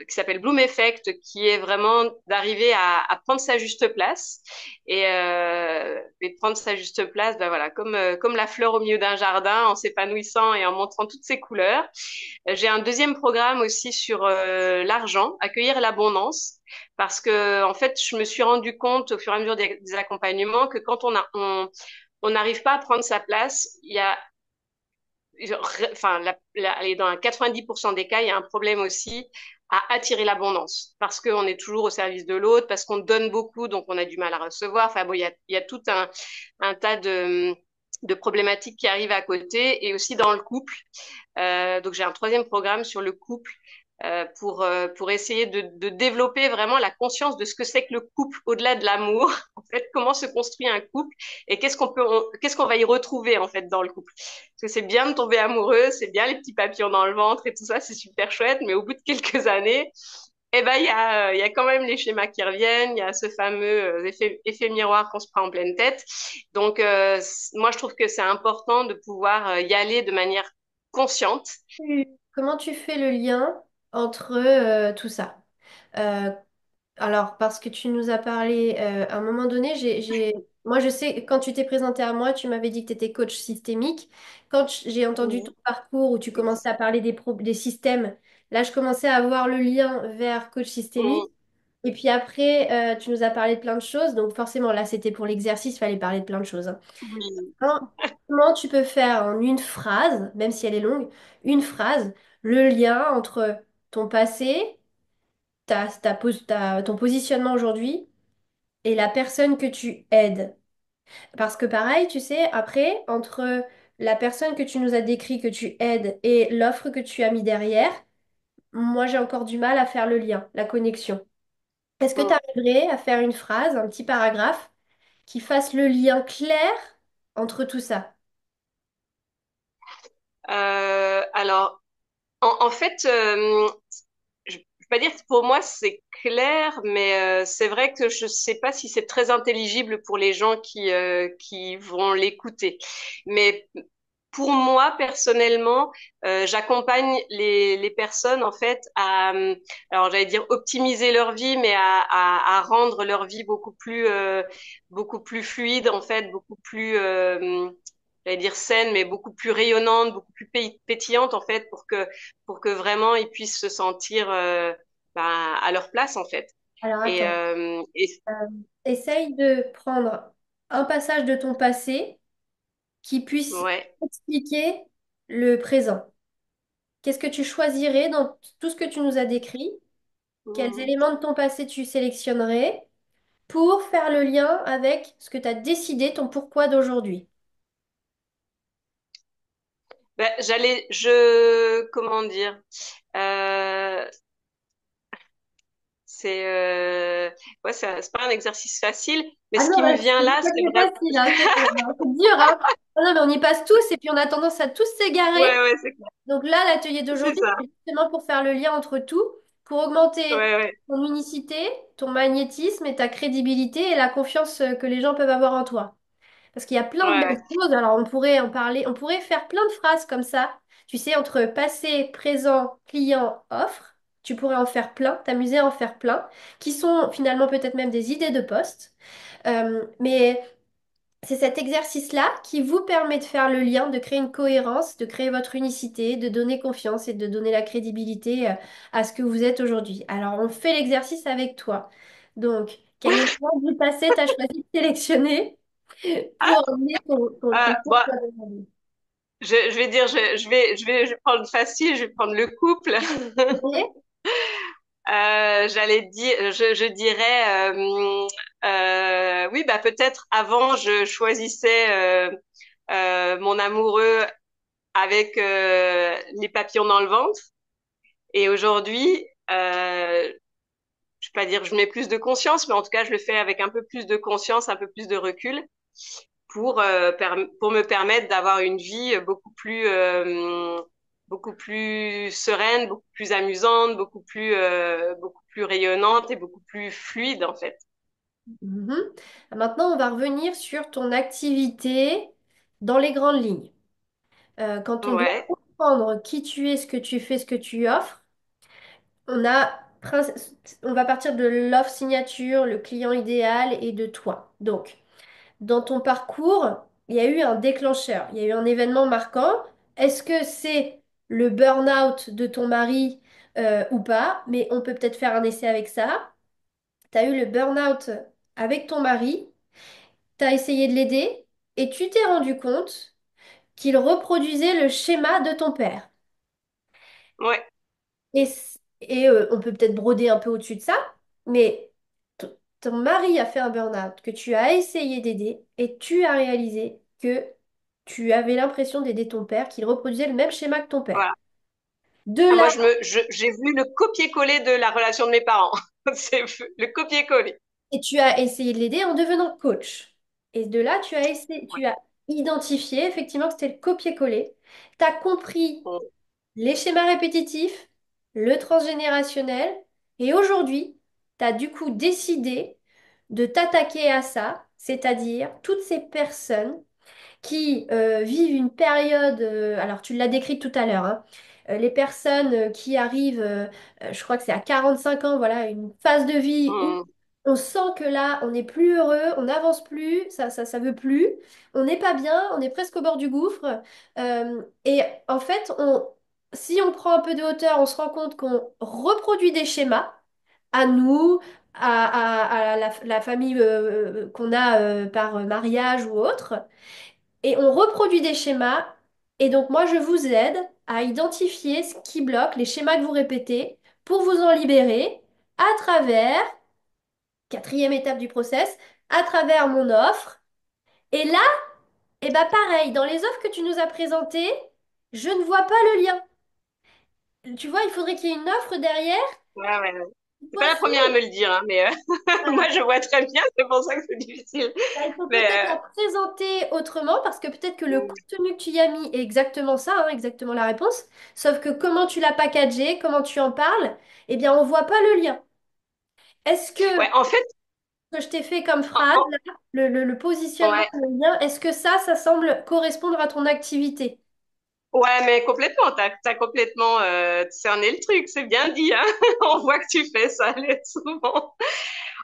qui s'appelle Bloom Effect, qui est vraiment d'arriver à prendre sa juste place et prendre sa juste place, ben voilà, comme la fleur au milieu d'un jardin, en s'épanouissant et en montrant toutes ses couleurs. J'ai un deuxième programme aussi sur l'argent, accueillir l'abondance, parce que en fait, je me suis rendu compte au fur et à mesure des accompagnements que quand on n'arrive pas à prendre sa place, il y a enfin, allez, dans 90% des cas, il y a un problème aussi à attirer l'abondance parce qu'on est toujours au service de l'autre, parce qu'on donne beaucoup, donc on a du mal à recevoir. Enfin bon, il y a tout un tas de problématiques qui arrivent à côté et aussi dans le couple. Donc j'ai un troisième programme sur le couple pour essayer de développer vraiment la conscience de ce que c'est que le couple au-delà de l'amour. En fait, comment se construit un couple et qu'est-ce qu'on va y retrouver en fait dans le couple. Parce que c'est bien de tomber amoureux, c'est bien les petits papillons dans le ventre et tout ça, c'est super chouette, mais au bout de quelques années, eh ben, il y a quand même les schémas qui reviennent, il y a ce fameux effet miroir qu'on se prend en pleine tête. Donc, moi, je trouve que c'est important de pouvoir y aller de manière consciente. Comment tu fais le lien entre tout ça? Euh, Alors, parce que tu nous as parlé à un moment donné, moi je sais, quand tu t'es présenté à moi, tu m'avais dit que tu étais coach systémique. Quand j'ai entendu ton Oui. parcours où tu commençais à parler des systèmes, là je commençais à voir le lien vers coach systémique. Mm. Et puis après, tu nous as parlé de plein de choses. Donc forcément, là c'était pour l'exercice, il fallait parler de plein de choses, hein. Oui. Comment tu peux faire en une phrase, même si elle est longue, une phrase, le lien entre ton passé, ton positionnement aujourd'hui et la personne que tu aides. Parce que pareil, tu sais, après, entre la personne que tu nous as décrit que tu aides et l'offre que tu as mis derrière, moi j'ai encore du mal à faire le lien, la connexion. Est-ce que tu Mm. arriverais à faire une phrase, un petit paragraphe qui fasse le lien clair entre tout ça? Alors, en fait, je vais pas dire que pour moi c'est clair, mais c'est vrai que je sais pas si c'est très intelligible pour les gens qui vont l'écouter. Mais pour moi, personnellement, j'accompagne les personnes en fait à, alors j'allais dire optimiser leur vie, mais à rendre leur vie beaucoup plus fluide en fait, beaucoup plus, j'allais dire saine, mais beaucoup plus rayonnante, beaucoup plus pétillante en fait, pour que vraiment ils puissent se sentir à leur place en fait. Alors Et, attends, euh, essaye de prendre un passage de ton passé qui puisse ouais. expliquer le présent. Qu'est-ce que tu choisirais dans tout ce que tu nous as décrit? Quels Hmm. éléments de ton passé tu sélectionnerais pour faire le lien avec ce que tu as décidé, ton pourquoi d'aujourd'hui? Ben, comment dire, euh, c'est pas un exercice facile, mais Ah ce non, qui me bah, vient c'est là, pas c'est très vraiment, facile, hein, c'est dur, hein. Ah non, mais on y passe tous et puis on a tendance à tous s'égarer. ouais, Donc là, l'atelier c'est d'aujourd'hui, ça, c'est justement pour faire le lien entre tout, pour augmenter ouais, ton unicité, ton magnétisme et ta crédibilité et la confiance que les gens peuvent avoir en toi. Parce qu'il y a plein de ouais, belles choses. Alors, on pourrait en parler, on pourrait faire plein de phrases comme ça. Tu sais, entre passé, présent, client, offre. Tu pourrais en faire plein, t'amuser à en faire plein, qui sont finalement peut-être même des idées de poste. Mais c'est cet exercice-là qui vous permet de faire le lien, de créer une cohérence, de créer votre unicité, de donner confiance et de donner la crédibilité à ce que vous êtes aujourd'hui. Alors, on fait l'exercice avec toi. Donc, quel élément du passé t'as choisi de sélectionner pour emmener ton bon, pourquoi d'aujourd'hui? je vais dire, je vais prendre facile, je vais prendre le couple. Ok. J'allais dire, je dirais, oui, bah peut-être avant je choisissais mon amoureux avec les papillons dans le ventre, et aujourd'hui, je vais pas dire que je mets plus de conscience, mais en tout cas je le fais avec un peu plus de conscience, un peu plus de recul, pour me permettre d'avoir une vie beaucoup plus sereine, beaucoup plus amusante, beaucoup plus rayonnante et beaucoup plus fluide en fait. Mhm. Maintenant, on va revenir sur ton activité dans les grandes lignes. Quand on doit Ouais, comprendre qui tu es, ce que tu fais, ce que tu offres, On a, on va partir de l'offre signature, le client idéal et de toi. Donc, dans ton parcours, il y a eu un déclencheur, il y a eu un événement marquant. Est-ce que c'est le burn-out de ton mari ou pas? Mais on peut peut-être faire un essai avec ça. Tu as eu le burn-out avec ton mari, tu as essayé de l'aider et tu t'es rendu compte qu'il reproduisait le schéma de ton père. ouais, On peut peut-être broder un peu au-dessus de ça, mais ton mari a fait un burn-out, que tu as essayé d'aider, et tu as réalisé que tu avais l'impression d'aider ton père, qu'il reproduisait le même schéma que ton père. voilà. De Ah, là, j'ai vu le copier-coller de la relation de mes parents. C'est le copier-coller. et tu as essayé de l'aider en devenant coach. Et de là, tu as identifié effectivement que c'était le copier-coller. Tu as compris Ouais. les schémas répétitifs, le transgénérationnel, et aujourd'hui, tu as du coup décidé de t'attaquer à ça, c'est-à-dire toutes ces personnes qui vivent une période, alors tu l'as décrit tout à l'heure, hein, les personnes qui arrivent, je crois que c'est à 45 ans, voilà, une phase de vie où Mm. on sent que là, on n'est plus heureux, on n'avance plus, ça veut plus, on n'est pas bien, on est presque au bord du gouffre. Et en fait, si on prend un peu de hauteur, on se rend compte qu'on reproduit des schémas à nous, à la famille qu'on a par mariage ou autre. Et on reproduit des schémas. Et donc, moi, je vous aide à identifier ce qui bloque, les schémas que vous répétez, pour vous en libérer à travers, quatrième étape du process, à travers mon offre. Et là, pareil, dans les offres que tu nous as présentées, je ne vois pas le lien. Tu vois, il faudrait qu'il y ait une offre derrière. Ouais, ouais, ouais. C'est pas la première à Voici. me le dire, hein, mais moi je vois très bien, c'est pour ça que c'est difficile. Bah, il faut peut-être Mais la présenter autrement parce que peut-être que le mm. contenu que tu y as mis est exactement ça, hein, exactement la réponse. Sauf que comment tu l'as packagé, comment tu en parles, eh bien, on voit pas le lien. Est-ce que Ouais, en fait, ce que je t'ai fait comme en- phrase, en- là, le positionnement, ouais, le lien, est-ce que ça semble correspondre à ton activité? ouais, mais complètement, t'as complètement cerné le truc, c'est bien dit, hein. On voit que tu fais ça allez, souvent.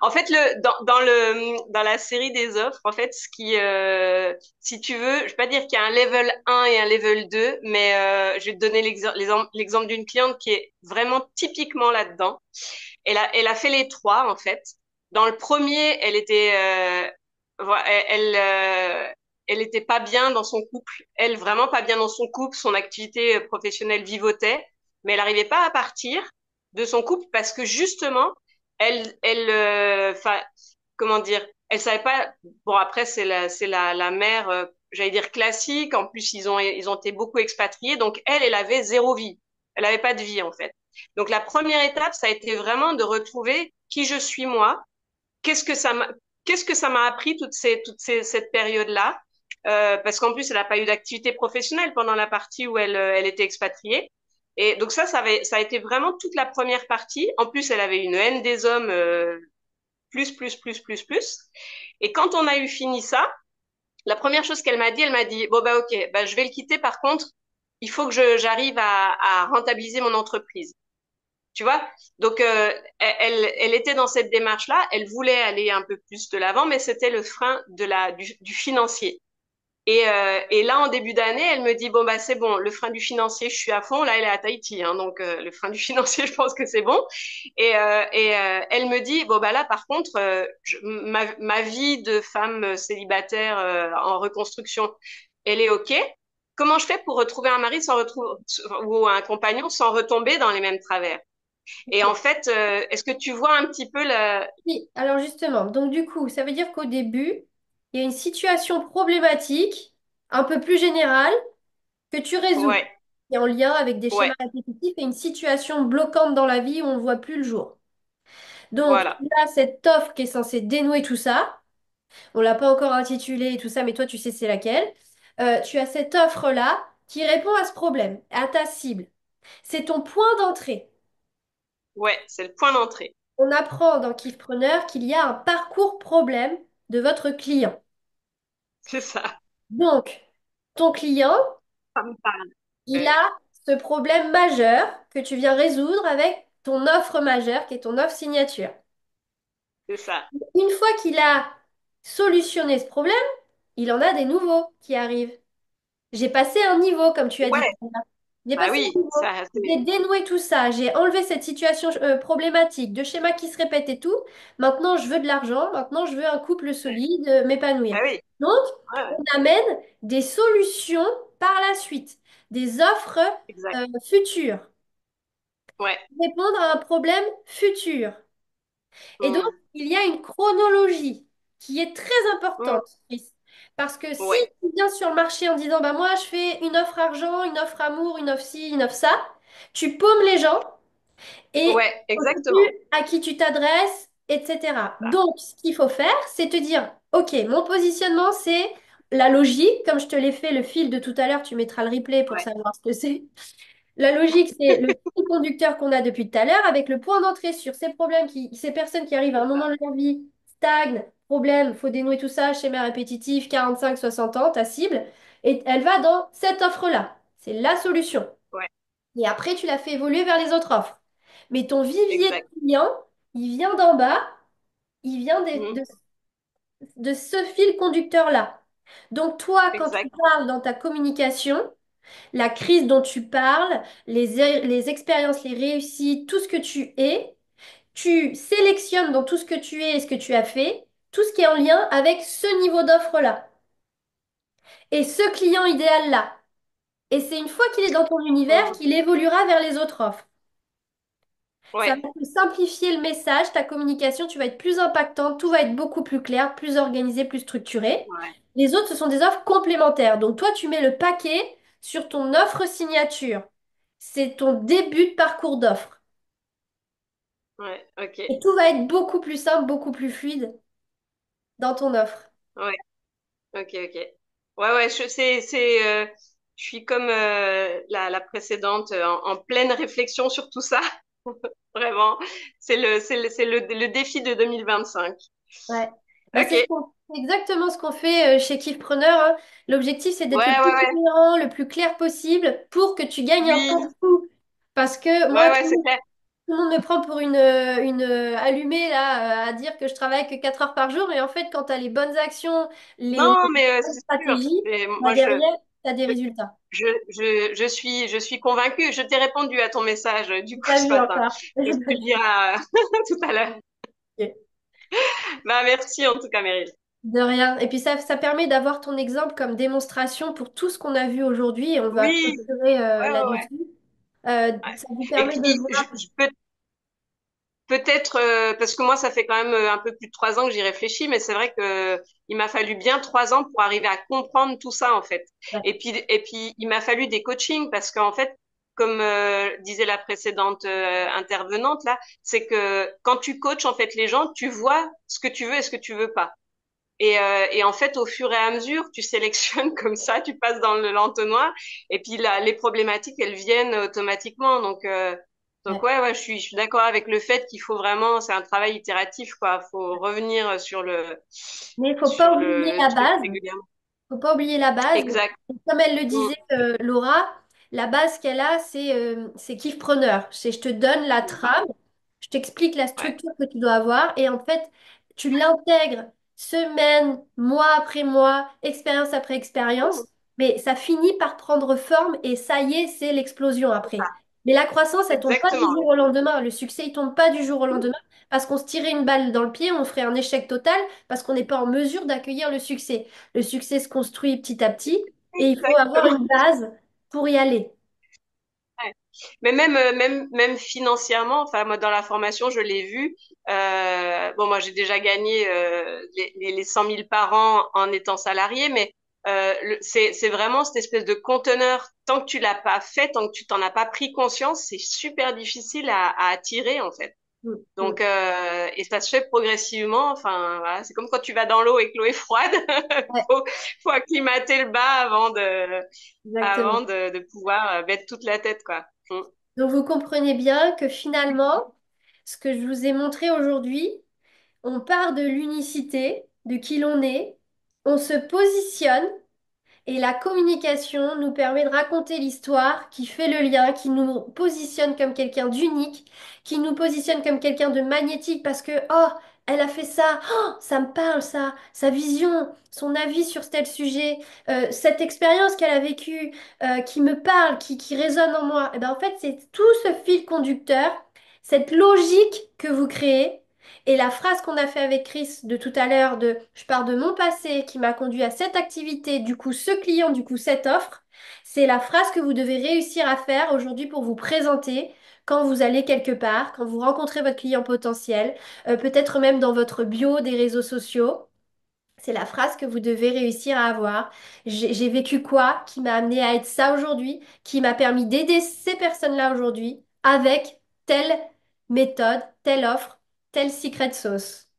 En fait, dans la série des offres, en fait, si tu veux, je vais pas dire qu'il y a un level 1 et un level 2, mais je vais te donner l'exemple d'une cliente qui est vraiment typiquement là-dedans. Elle a fait les trois, en fait. Dans le premier, elle était pas bien dans son couple. Elle, vraiment pas bien dans son couple. Son activité professionnelle vivotait, mais elle n'arrivait pas à partir de son couple parce que justement, enfin, comment dire, elle savait pas. Bon, après, la mère, j'allais dire classique. En plus, ils ont été beaucoup expatriés. Donc, elle avait zéro vie. Elle avait pas de vie, en fait. Donc, la première étape, ça a été vraiment de retrouver qui je suis moi. Qu'est-ce que ça m'a, qu'est-ce que ça m'a appris cette période-là? Parce qu'en plus, elle n'a pas eu d'activité professionnelle pendant la partie où elle était expatriée. Et donc ça a été vraiment toute la première partie. En plus, elle avait une haine des hommes, plus. Et quand on a eu fini ça, la première chose elle m'a dit, bon, bah, ok, bah, je vais le quitter. Par contre, il faut que j'arrive à rentabiliser mon entreprise. Tu vois? Donc, elle était dans cette démarche-là. Elle voulait aller un peu plus de l'avant, mais c'était le frein du financier. Et là, en début d'année, elle me dit, bon, bah, c'est bon, le frein du financier, je suis à fond. Là, elle est à Tahiti, hein, donc le frein du financier, je pense que c'est bon. Elle me dit, bon, bah là, par contre, ma vie de femme célibataire en reconstruction, elle est OK. Comment je fais pour retrouver un mari ou un compagnon sans retomber dans les mêmes travers? Et en fait, est-ce que tu vois un petit peu la... Oui, alors justement, donc du coup, ça veut dire qu'au début, il y a une situation problématique un peu plus générale que tu résous, Ouais, qui est en lien avec des schémas ouais, répétitifs et une situation bloquante dans la vie où on ne voit plus le jour. Donc, voilà. tu as cette offre qui est censée dénouer tout ça. On l'a pas encore intitulée et tout ça, mais toi, tu sais c'est laquelle. Tu as cette offre-là qui répond à ce problème, à ta cible. C'est ton point d'entrée. Ouais, c'est le point d'entrée. On apprend dans Kiffpreneur qu'il y a un parcours problème de votre client. C'est ça. Donc, ton client, Ça me parle. il Ouais, a ce problème majeur que tu viens résoudre avec ton offre majeure qui est ton offre signature. c'est ça. Une fois qu'il a solutionné ce problème, il en a des nouveaux qui arrivent. J'ai passé un niveau, comme tu as dit Ouais, tout à l'heure. J'ai bah passé un oui, niveau. ça, J'ai dénoué tout ça. J'ai enlevé cette situation problématique, de schémas qui se répètent et tout. Maintenant, je veux de l'argent. Maintenant, je veux un couple solide, bah m'épanouir. oui, Donc, ouais, ouais, on amène des solutions par la suite, des offres exact. futures, Ouais. répondre à un problème futur. Et donc, Mm, il y a une chronologie qui est très mm, importante, Chris. Parce que si ouais, tu viens sur le marché en disant, bah moi, je fais une offre argent, une offre amour, une offre ci, une offre ça, tu paumes les gens et ouais, on ne sait plus exactement. à qui tu t'adresses, etc. Ça. Donc, ce qu'il faut faire, c'est te dire, OK, mon positionnement, c'est la logique. Comme je te l'ai fait, le fil de tout à l'heure, tu mettras le replay pour Ouais, savoir ce que c'est. La logique, c'est le fil conducteur qu'on a depuis tout à l'heure avec le point d'entrée sur ces problèmes ces personnes qui arrivent à un c'est moment ça. de leur vie, stagnent, problème, faut dénouer tout ça, schéma répétitif, 45-60 ans, ta cible, et elle va dans cette offre-là. C'est la solution. Ouais, Et après, tu la fais évoluer vers les autres offres. Mais ton vivier exact. de clients, il vient d'en bas, il vient Mm, de ce fil conducteur-là. Donc toi, quand tu exact. parles dans ta communication, la crise dont tu parles, les expériences, les réussites, tout ce que tu es, tu sélectionnes dans tout ce que tu es et ce que tu as fait, tout ce qui est en lien avec ce niveau d'offre-là et ce client idéal-là. Et c'est une fois qu'il est dans ton univers Mm, qu'il évoluera vers les autres offres. Ça ouais, va te simplifier le message, ta communication, tu vas être plus impactante, tout va être beaucoup plus clair, plus organisé, plus structuré. ouais, Les autres, ce sont des offres complémentaires. Donc toi, tu mets le paquet sur ton offre signature. c'est ton début de parcours d'offre. Ouais, ok. Et tout va être beaucoup plus simple, beaucoup plus fluide dans ton offre. Ouais, ok, ok. Ouais, ouais, je suis comme la précédente en pleine réflexion sur tout ça. Vraiment, c'est le défi de 2025. Ouais. Bah, Ok, c'est exactement ce qu'on fait chez Kifpreneur, hein. L'objectif, c'est d'être le ouais, plus ouais, ouais. cohérent, le plus clair possible pour que tu gagnes un temps Oui, fou. Parce que moi, ouais, ouais, c'est clair. tout le monde me prend pour une allumée là, à dire que je travaille que 4 heures par jour. Et en fait, quand tu as les bonnes actions, les Non, mais bonnes c'est sûr. stratégies, Et bah, moi, derrière, tu as des résultats. je suis convaincue. Je t'ai répondu à ton message du coup Pas ce vu matin. encore. Je te le dirai tout à l'heure. Ok. Bah, merci en tout cas, Meryl. De rien. Et puis ça permet d'avoir ton exemple comme démonstration pour tout ce qu'on a vu aujourd'hui et on va Oui, clôturer ouais, ouais, ouais. là-dessus. Ouais. Ça vous Et permet de puis, voir. peut-être, parce que moi, ça fait quand même un peu plus de 3 ans que j'y réfléchis, mais c'est vrai que il m'a fallu bien 3 ans pour arriver à comprendre tout ça, en fait. Ouais, Et puis, il m'a fallu des coachings parce qu'en fait, comme disait la précédente intervenante là, c'est que quand tu coaches en fait les gens, tu vois ce que tu veux et ce que tu veux pas. Et en fait, au fur et à mesure, tu sélectionnes comme ça, tu passes dans l'entonnoir, et puis là, les problématiques, elles viennent automatiquement. Donc ouais. ouais, ouais, je suis d'accord avec le fait qu'il faut vraiment, c'est un travail itératif, quoi. Faut revenir Mais il faut pas sur oublier le la truc base. régulièrement. Faut pas oublier la base. Exact. Comme elle le Mm. disait, Laura, la base qu'elle a, c'est kiff-preneur. C'est je te donne la Mhm. trame, je t'explique la Ouais. structure que tu dois avoir et en fait, tu l'intègres semaine, mois après mois, expérience après Mm. expérience, mais ça finit par prendre forme et ça y est, c'est l'explosion C'est ça. après. Mais la croissance, elle tombe pas du Exactement. jour au lendemain. Le succès, il tombe pas du jour au Mm. lendemain parce qu'on se tirait une balle dans le pied, on ferait un échec total parce qu'on n'est pas en mesure d'accueillir le succès. Le succès se construit petit à petit et il faut avoir Exactement. une base pour y aller. Ouais. Mais même financièrement, enfin moi dans la formation je l'ai vu. Bon moi j'ai déjà gagné les 100 000 par an en étant salarié, mais c'est vraiment cette espèce de conteneur. Tant que tu l'as pas fait, tant que tu t'en as pas pris conscience, c'est super difficile à attirer en fait. Mm, mm. Donc et ça se fait progressivement. Enfin voilà, c'est comme quand tu vas dans l'eau et que l'eau est froide. Ouais, faut faut acclimater le bas avant exactement. de pouvoir mettre toute la tête quoi. Mm. Donc vous comprenez bien que finalement, ce que je vous ai montré aujourd'hui, on part de l'unicité, de qui l'on est, on se positionne. Et la communication nous permet de raconter l'histoire qui fait le lien, qui nous positionne comme quelqu'un d'unique, qui nous positionne comme quelqu'un de magnétique parce que, oh, elle a fait ça, oh, ça me parle, ça, sa vision, son avis sur tel sujet, cette expérience qu'elle a vécue, qui me parle, qui résonne en moi. Et ben, en fait, c'est tout ce fil conducteur, cette logique que vous créez. Et la phrase qu'on a fait avec Chris de tout à l'heure de je pars de mon passé qui m'a conduit à cette activité, du coup ce client, du coup cette offre, c'est la phrase que vous devez réussir à faire aujourd'hui pour vous présenter quand vous allez quelque part, quand vous rencontrez votre client potentiel, peut-être même dans votre bio des réseaux sociaux. C'est la phrase que vous devez réussir à avoir. J'ai vécu quoi qui m'a amené à être ça aujourd'hui, qui m'a permis d'aider ces personnes-là aujourd'hui avec telle méthode, telle offre, telle secret sauce.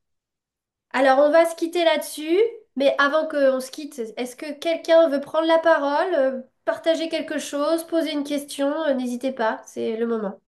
Alors, on va se quitter là-dessus, mais avant qu'on se quitte, est-ce que quelqu'un veut prendre la parole, partager quelque chose, poser une question? N'hésitez pas, c'est le moment.